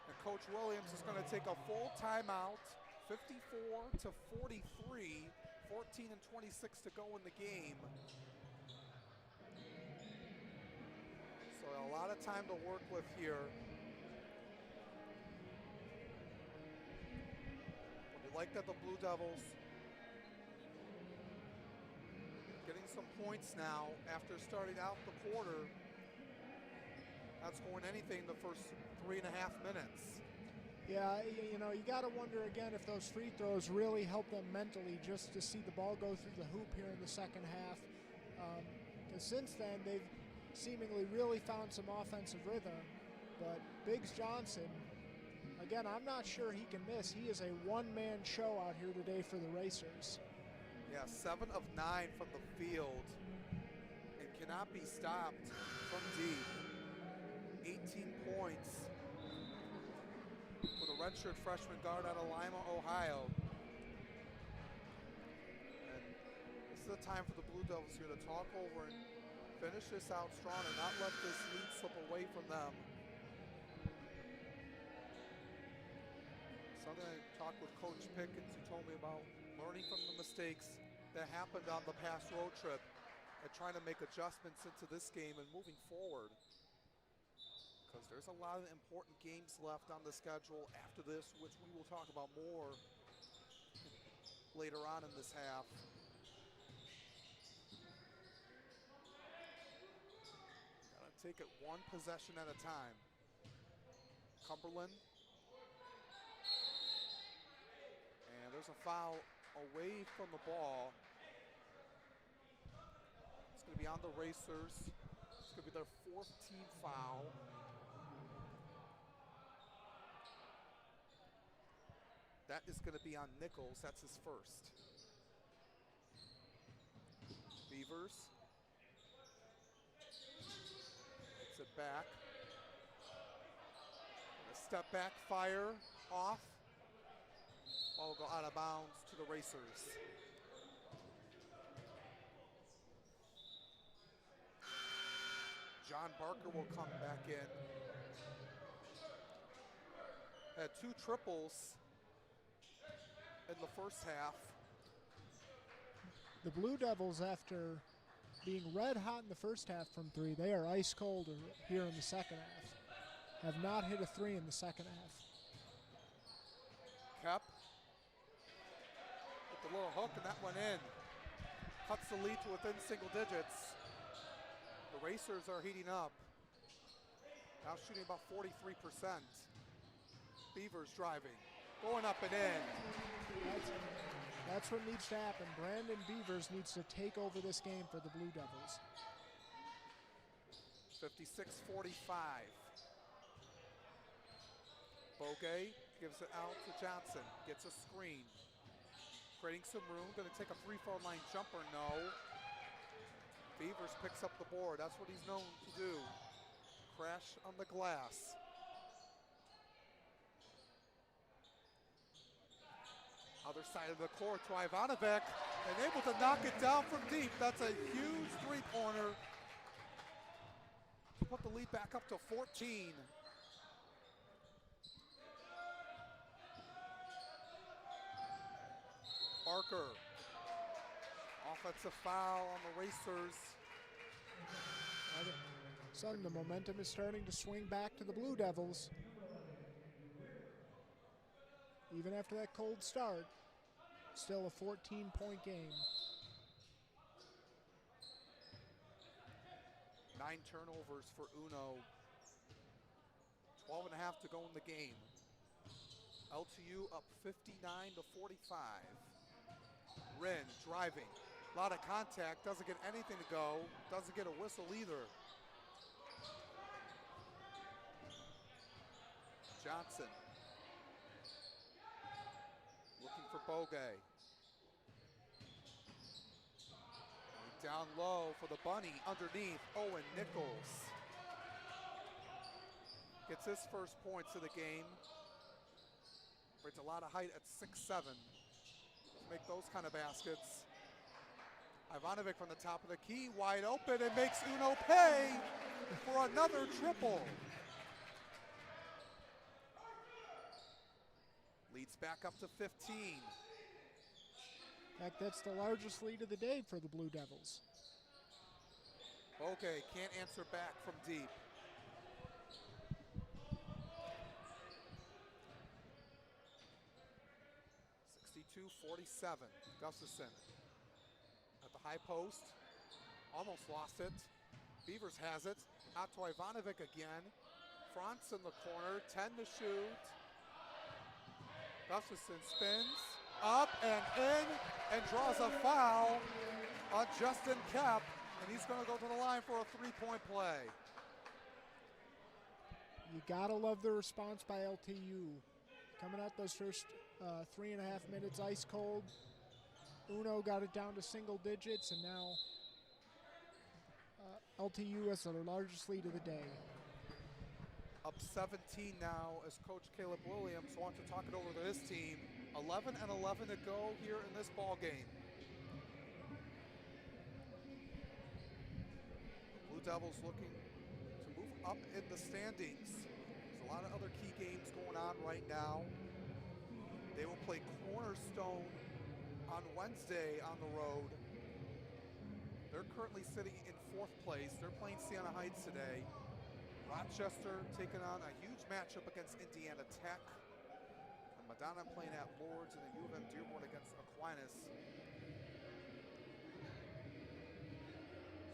And Coach Williams is going to take a full timeout. 54-43. 14-26 to go in the game. So a lot of time to work with here. But we like that the Blue Devils getting some points now after starting out the quarter. Not scoring anything the first 3.5 minutes. Yeah, you know, you got to wonder again if those free throws really help them mentally just to see the ball go through the hoop here in the second half. Because since then, they've seemingly really found some offensive rhythm. But Biggs Johnson, again, I'm not sure he can miss. He is a one-man show out here today for the Racers. Yeah, 7 of 9 from the field and cannot be stopped from deep. 18 points for the redshirt freshman guard out of Lima, Ohio. And this is the time for the Blue Devils here to talk over and finish this out strong and not let this lead slip away from them. Something I talked with Coach Pickens, who told me about learning from the mistakes that happened on the past road trip and trying to make adjustments into this game and moving forward. Because there's a lot of important games left on the schedule after this, which we will talk about more later on in this half. Gotta take it one possession at a time. Cumberland. And there's a foul away from the ball. It's gonna be on the Racers. It's gonna be their 4th team foul. That is going to be on Nichols. That's his first. Beavers. Gets it back. A step back, fire, off. Ball will go out of bounds to the Racers. John Barker will come back in. Had 2 triples in the first half. The Blue Devils, after being red hot in the first half from three, they are ice cold here in the second half. Have not hit a three in the second half. Kep with the little hook, and that went in. Cuts the lead to within single digits. The Racers are heating up. Now shooting about 43%. Beavers driving, going up and in. That's what needs to happen. Brandon Beavers needs to take over this game for the Blue Devils. 56-45. Bogue gives it out to Johnson, gets a screen. Creating some room, gonna take a free-throw line jumper, no. Beavers picks up the board, that's what he's known to do. Crash on the glass. Other side of the court to Ivanovic, and able to knock it down from deep. That's a huge three-pointer to put the lead back up to 14. Barker, offensive foul on the Racers. Suddenly the momentum is starting to swing back to the Blue Devils. Even after that cold start, still a 14-point game. 9 turnovers for UNO. 12.5 to go in the game. LTU up 59-45. Wren driving. A lot of contact, doesn't get anything to go, doesn't get a whistle either. Johnson. Looking for Bogue. Down low for the bunny underneath. Owen Nichols gets his first points of the game. Brings a lot of height at 6'7". To make those kind of baskets. Ivanovic from the top of the key, wide open, and makes UNO pay for another triple. Leads back up to 15. In fact, that's the largest lead of the day for the Blue Devils. Okay, can't answer back from deep. .47, Gustafson at the high post, almost lost it. Beavers has it, out to Ivanovic again. Frantz in the corner, 10 to shoot. Gustafson spins, up and in, and draws a foul on Justin Kep, and he's gonna go to the line for a three-point play. You gotta love the response by LTU. Coming out those first 3.5 minutes ice cold. UNO got it down to single digits, and now LTU has the largest lead of the day. Up 17 now as Coach Caleb Williams wants to talk it over to his team. 11-11 to go here in this ball game. Blue Devils looking to move up in the standings. There's a lot of other key games going on right now. They will play Cornerstone on Wednesday on the road. They're currently sitting in 4th place. They're playing Siena Heights today. Rochester taking on a huge matchup against Indiana Tech. And Madonna playing at Lourdes, and then U of M Dearborn against Aquinas.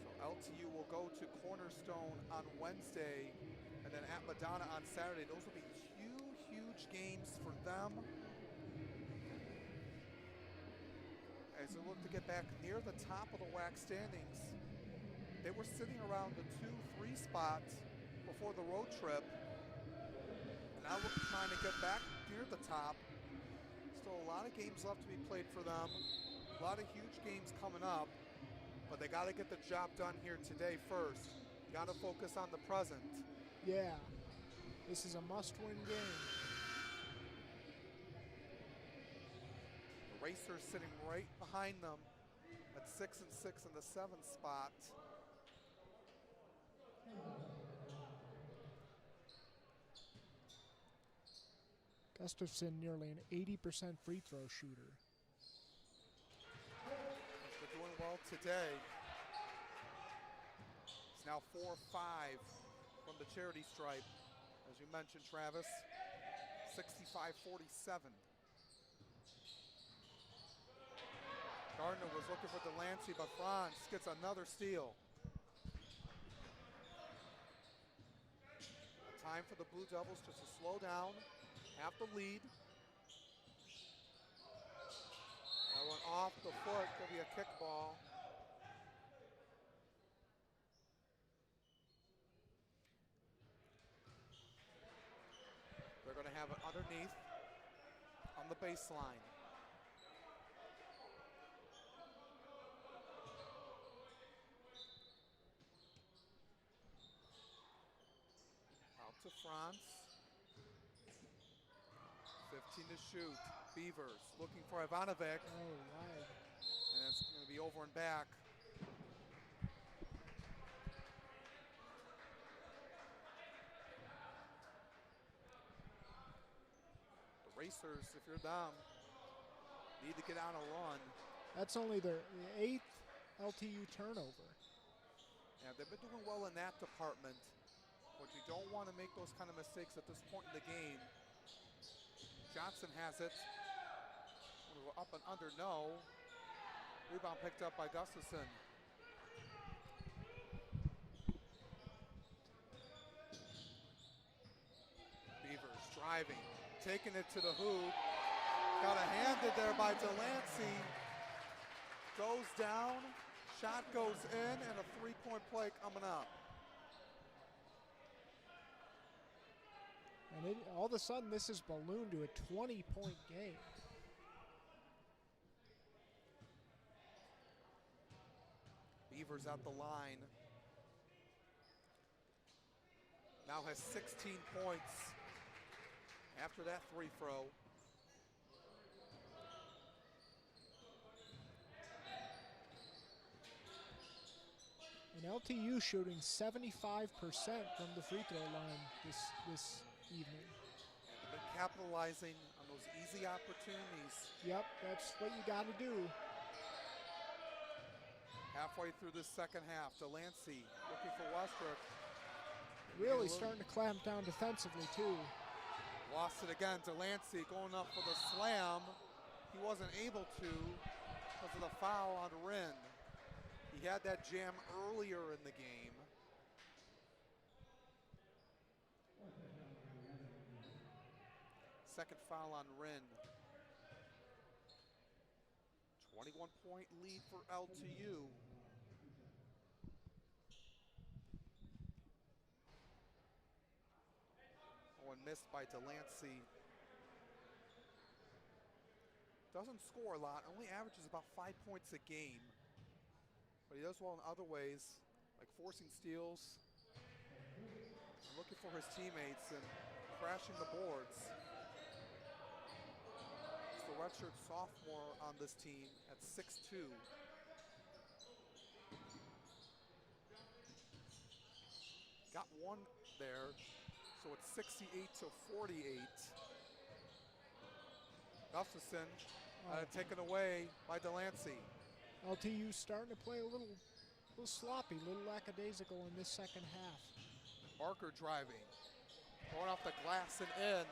So LTU will go to Cornerstone on Wednesday, and then at Madonna on Saturday. Those will be huge games for them as they look to get back near the top of the WAC standings. They were sitting around the 2-3 spot before the road trip, and now looking trying to get back near the top. Still a lot of games left to be played for them. A lot of huge games coming up, but they got to get the job done here today first. You got to focus on the present. Yeah, this is a must-win game. The Racers sitting right behind them at 6-6 in the 7th spot. Gustafson nearly an 80% free throw shooter. They're doing well today. It's now 4-5 from the charity stripe. As you mentioned, Travis, 65-47. Gardner was looking for Delancey, but Franz gets another steal. Time for the Blue Devils just to slow down, have the lead. That went off the foot, could be a kickball. They're going to have it underneath on the baseline. Out to Franz. 15 to shoot. Beavers looking for Ivanovic. Oh, wide. And it's going to be over and back. The Racers, if you're them, need to get on a run. That's only their 8th LTU turnover. Yeah, they've been doing well in that department, but you don't want to make those kind of mistakes at this point in the game. Johnson has it. Up and under, no. Rebound picked up by Gustafson. Beavers driving, taking it to the hoop. Got a handed there by Delancey. Goes down, shot goes in, and a three-point play coming up. And all of a sudden, this is ballooned to a 20-point game. Beavers at the line. Now has 16 points after that free throw. And LTU shooting 75% from the free throw line this evening. They've been capitalizing on those easy opportunities. Yep, that's what you got to do. Halfway through this second half, Delancey looking for Westbrook. Really starting to clamp down defensively, too. Lost it again. Delancey going up for the slam. He wasn't able to because of the foul on Rinn. He had that jam earlier in the game. Second foul on Rinn. 21-point lead for LTU. Oh, and missed by Delancey. Doesn't score a lot, only averages about 5 points a game. But he does well in other ways, like forcing steals, and looking for his teammates and crashing the boards. It's the redshirt sophomore on this team at 6'2". Got one there, so it's 68-48. Gustafson taken away by Delancey. LTU starting to play a little sloppy, a little lackadaisical in this second half. Barker driving, going off the glass and in.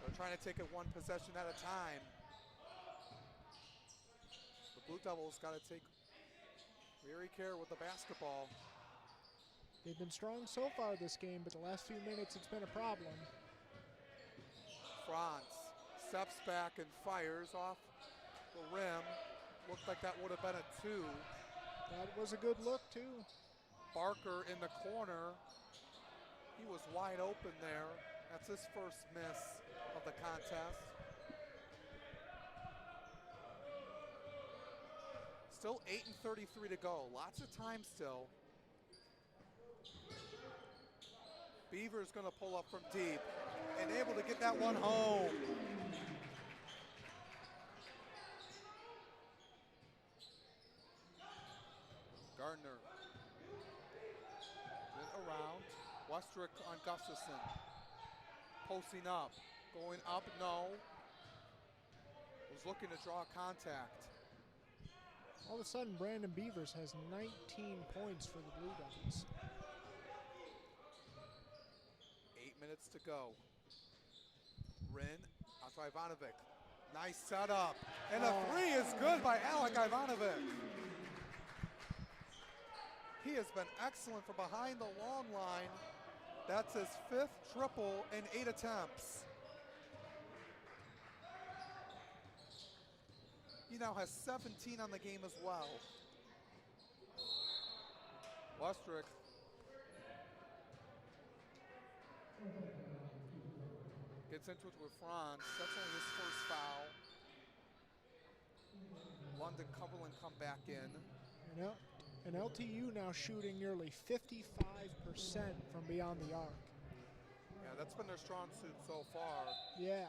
They're trying to take it one possession at a time. The Blue Devils got to take very care with the basketball. They've been strong so far this game, but the last few minutes it's been a problem. Franz steps back and fires off the rim. Looked like that would have been a 2. That was a good look, too. Barker in the corner. He was wide open there. That's his first miss of the contest. Still 8:33 to go. Lots of time still. Beaver's going to pull up from deep and able to get that one home. Gardner. Went around. Westrick on Gustafson. Posting up. Going up, no. was looking to draw contact. All of a sudden, Brandon Beavers has 19 points for the Blue Devils. 8 minutes to go. Rin onto Ivanovic. Nice setup. And a three is good by Alec Ivanovic. He has been excellent from behind the long line. That's his 5th triple in 8 attempts. He now has 17 on the game as well. Westrick gets into it with Franz. That's only his first foul. London Cumberland come back in. And LTU now shooting nearly 55% from beyond the arc. Yeah, that's been their strong suit so far. Yeah.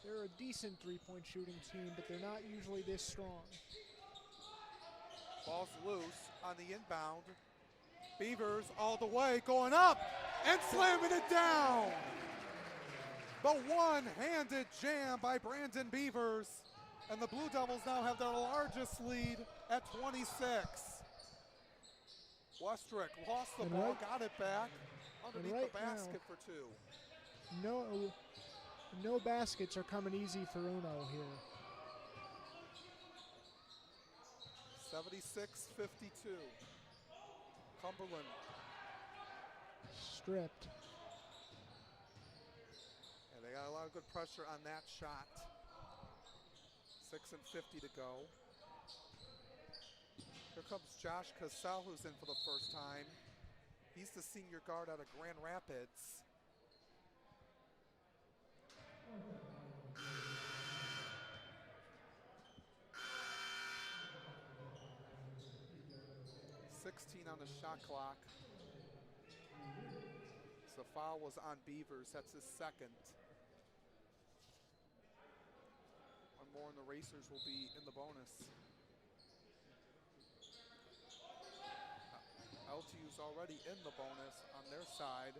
They're a decent three-point shooting team, but they're not usually this strong. Ball's loose on the inbound. Beavers all the way, going up and slamming it down. The one-handed jam by Brandon Beavers. And the Blue Devils now have their largest lead at 26. Westrick lost the ball, got it back underneath the basket for 2. No baskets are coming easy for Uno here. 76-52. Cumberland stripped. And they got a lot of good pressure on that shot. 6:50 to go. Here comes Josh Cassell, who's in for the first time. He's the senior guard out of Grand Rapids. .16 on the shot clock. So the foul was on Beavers. That's his second. One more and the Racers will be in the bonus. LTU's already in the bonus on their side.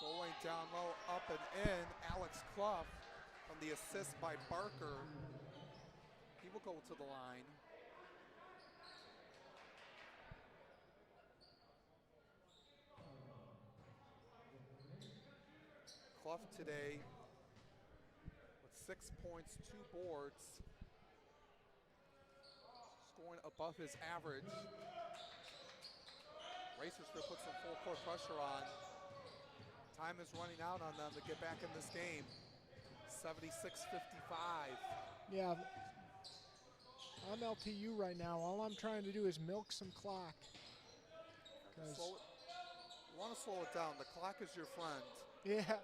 Going down low, up and in. Alex Clough from the assist by Barker. He will go to the line. Clough today with 6 points, 2 boards, scoring above his average. Racers will put some full court pressure on. Time is running out on them to get back in this game. 76-55. Yeah, I'm LTU right now. All I'm trying to do is milk some clock. You want to slow it down. The clock is your friend. Yeah.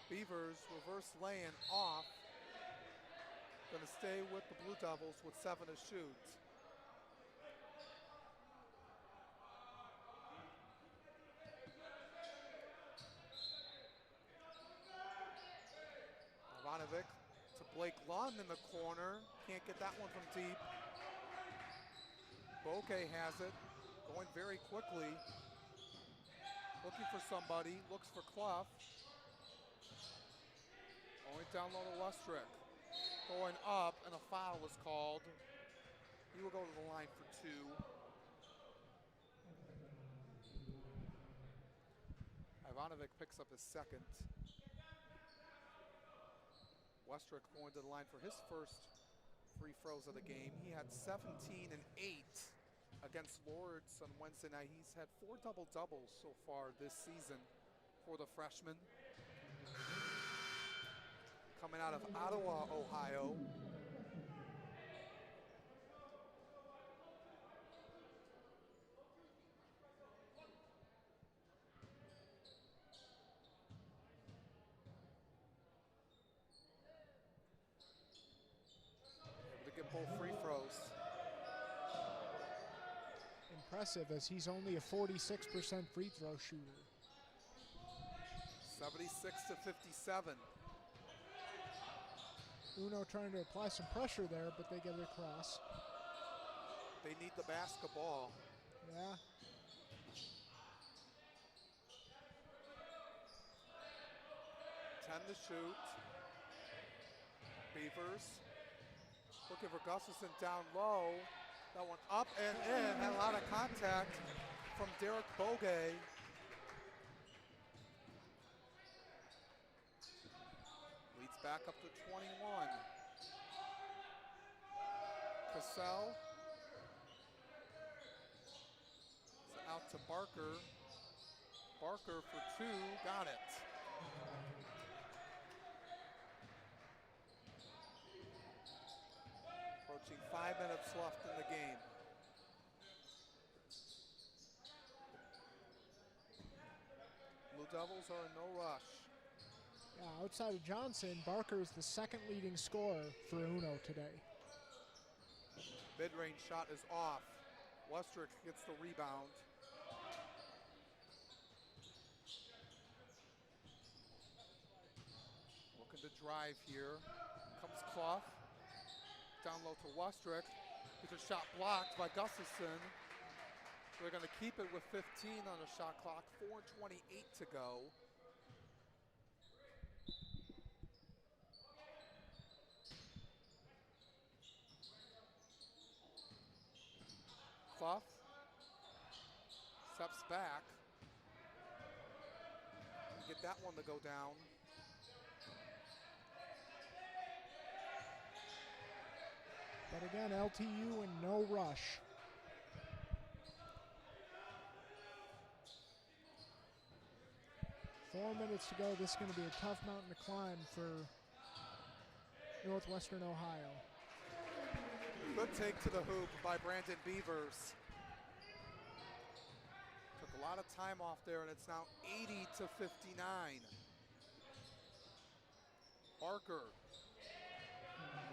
Beavers reverse laying off. Going to stay with the Blue Devils with 7 to shoot. Ivanovic to Blake Lund in the corner. Can't get that one from deep. Bouquet has it. Going very quickly. Looking for somebody. Looks for Clough. Going down low to Westrick. Going up, and a foul was called. He will go to the line for 2. Ivanovic picks up his second. Westrick going to the line for his first free throws of the game. He had 17 and 8 against Lords on Wednesday night. He's had 4 double-doubles so far this season for the freshman. Coming out of Ottawa, Ohio. Able to get both free throws. Impressive, as he's only a 46% free throw shooter. 76-57. Uno trying to apply some pressure there, but they get it across. They need the basketball. Yeah. Ten to shoot. Beavers looking for Gustafson down low. That one up and in, had a lot of contact from Derek Bogue. Leads back up to 21. Cassell. Out to Barker. Barker for two, got it. Approaching 5 minutes left in the game. Blue Devils are in no rush. Yeah, outside of Johnson, Barker is the second leading scorer for UNO today. Mid-range shot is off. Westrick gets the rebound. Looking to drive here. Comes Clough. Down low to Westrick. Gets a shot blocked by Gustafson. They're going to keep it with 15 on the shot clock. 4:28 to go. Clough steps back. Get that one to go down. But again, LTU in no rush. Four minutes to go. This is going to be a tough mountain to climb for Northwestern Ohio. Good take to the hoop by Brandon Beavers. Took a lot of time off there, and it's now 80-59. Barker.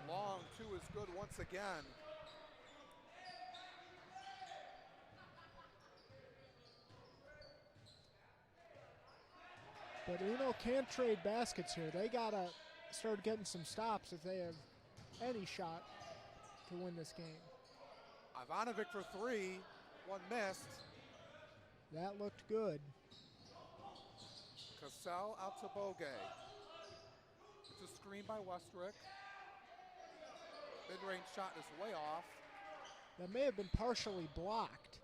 Long two is good once again. But UNO can't trade baskets here. They got to start getting some stops if they have any shot to win this game. Ivanovic for three, one missed. That looked good. Cassell out to Bogue. It's a screen by Westrick. Mid-range shot is way off. That may have been partially blocked.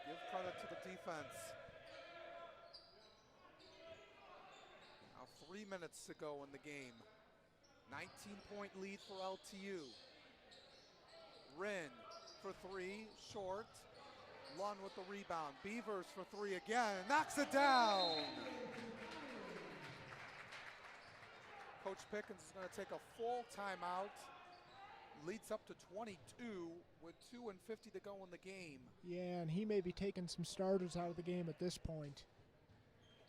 Give credit to the defense. Now 3 minutes to go in the game. 19-point lead for LTU. Wren for three, short. Lund with the rebound. Beavers for three again, knocks it down. Coach Pickens is going to take a full timeout. Leads up to 22 with 2:50 to go in the game. Yeah, and he may be taking some starters out of the game at this point.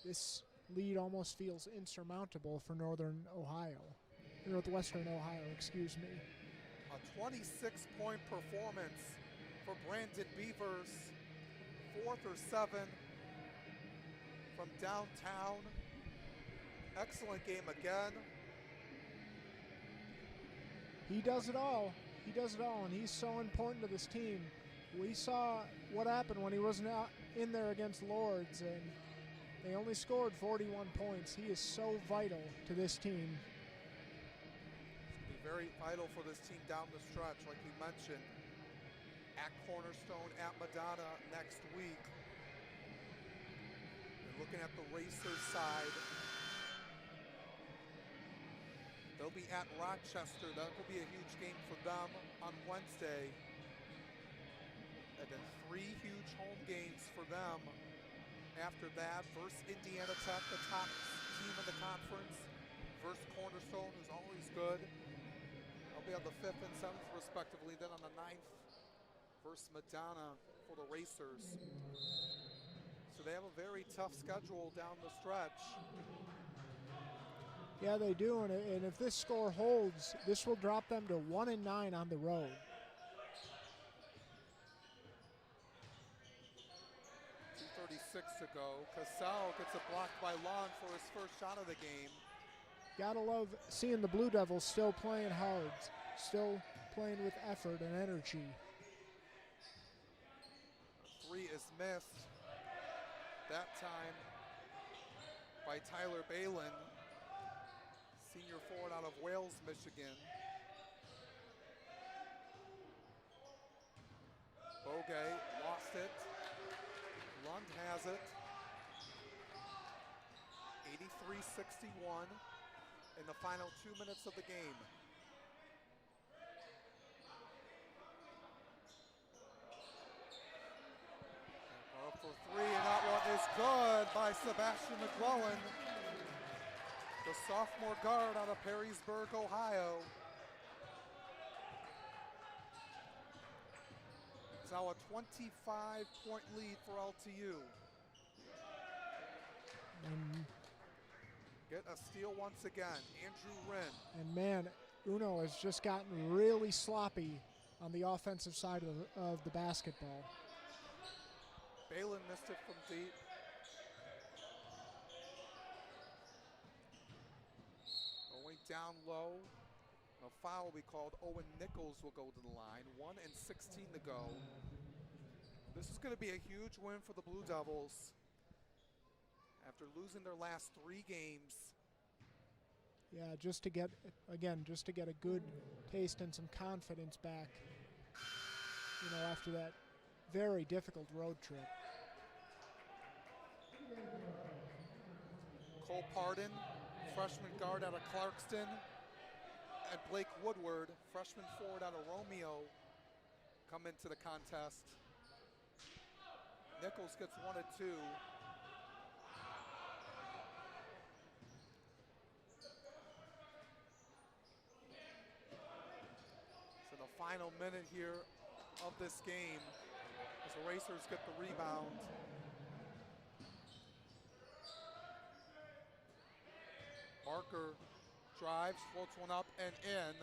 This lead almost feels insurmountable for Northwestern Ohio, excuse me. A 26-point performance for Brandon Beavers. 4th or 7 from downtown. Excellent game again. He does it all. He does it all, and he's so important to this team. We saw what happened when he wasn't out in there against Lords, and they only scored 41 points. He is so vital to this team. It's going to be very vital for this team down the stretch, like we mentioned. At Cornerstone, at Madonna next week. We're looking at the Racers side. They'll be at Rochester. That will be a huge game for them on Wednesday. And then 3 huge home games for them after that. Versus Indiana Tech, the top team in the conference. Versus Cornerstone, who's always good. They'll be on the 5th and 7th respectively. Then on the 9th, versus Madonna for the Racers. So they have a very tough schedule down the stretch. Yeah, they do, and if this score holds, this will drop them to 1-9 on the road. 2:36 to go. Cassell gets it blocked by Long for his first shot of the game. Gotta love seeing the Blue Devils still playing hard, still playing with effort and energy. 3 is missed. That time by Tyler Balin. senior forward out of Wales, Michigan. Bogey lost it. Lund has it. 83-61 in the final 2 minutes of the game. Up for three, and that one is good by Sebastian McClellan, the sophomore guard out of Perrysburg, Ohio. It's now a 25-point lead for LTU. Get a steal once again, Andrew Wren. And man, UNO has just gotten really sloppy on the offensive side of the basketball. Balin missed it from deep. Going down low. A foul will be called. Owen Nichols will go to the line. 1:16 to go. This is going to be a huge win for the Blue Devils after losing their last 3 games. Yeah, just to get a good taste and some confidence back, you know, after that very difficult road trip. Cole Pardon, freshman guard out of Clarkston, and Blake Woodward, freshman forward out of Romeo, come into the contest. Nichols gets 1 and 2. So the final minute here of this game as the Racers get the rebound. Barker drives, floats one up and in.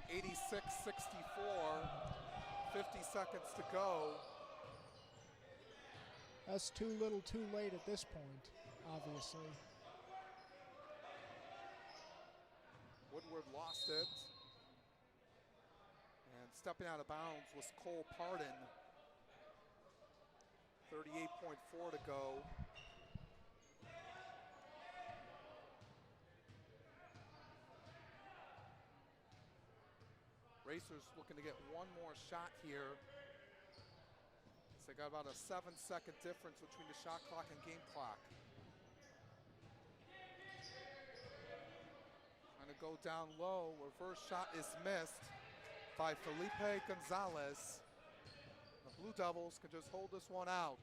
86-64, 50 seconds to go. That's too little too late at this point, obviously. Woodward lost it. And stepping out of bounds was Cole Pardon. 38.4 to go. Racers looking to get one more shot here. So they got about a 7-second difference between the shot clock and game clock. Trying to go down low. Reverse shot is missed by Felipe Gonzalez. The Blue Devils can just hold this one out.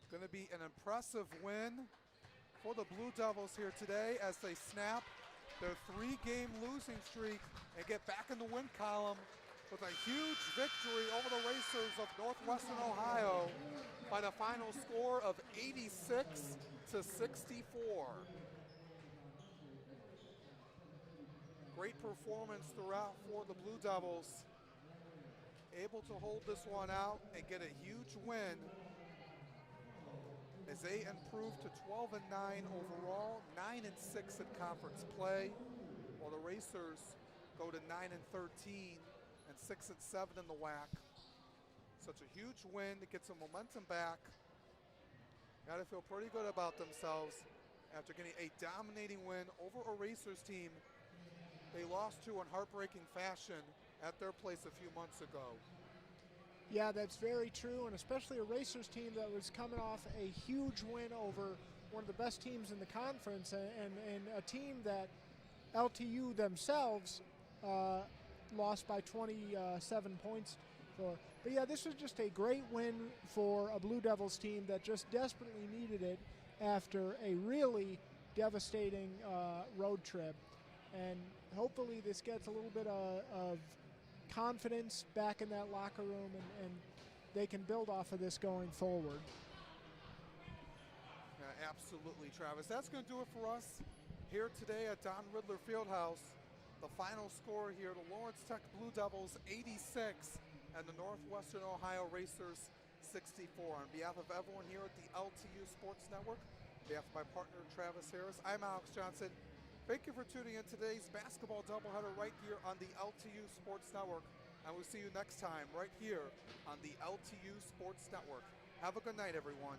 Going to be an impressive win for the Blue Devils here today as they snap their 3-game losing streak and get back in the win column with a huge victory over the Racers of Northwestern Ohio by the final score of 86-64. Great performance throughout for the Blue Devils. Able to hold this one out and get a huge win as they improve to 12-9 overall, 9-6 in conference play, while the Racers go to 9-13 and 6-7 in the WAC. Such a huge win to get some momentum back. Got to feel pretty good about themselves after getting a dominating win over a Racers team they lost to in heartbreaking fashion at their place a few months ago. Yeah, that's very true, and especially a Racers team that was coming off a huge win over one of the best teams in the conference, and a team that LTU themselves lost by 27 points for. But yeah, this was just a great win for a Blue Devils team that just desperately needed it after a really devastating road trip. And hopefully this gets a little bit of confidence back in that locker room, and they can build off of this going forward. Yeah, absolutely, Travis. That's going to do it for us here today at Don Ridler Field House. The final score here, the Lawrence Tech Blue Devils 86 and the Northwestern Ohio Racers 64. On behalf of everyone here at the LTU Sports Network, on behalf of my partner Travis Harris, I'm Alex Johnson. Thank you for tuning in today's basketball doubleheader right here on the LTU Sports Network. And we'll see you next time right here on the LTU Sports Network. Have a good night, everyone.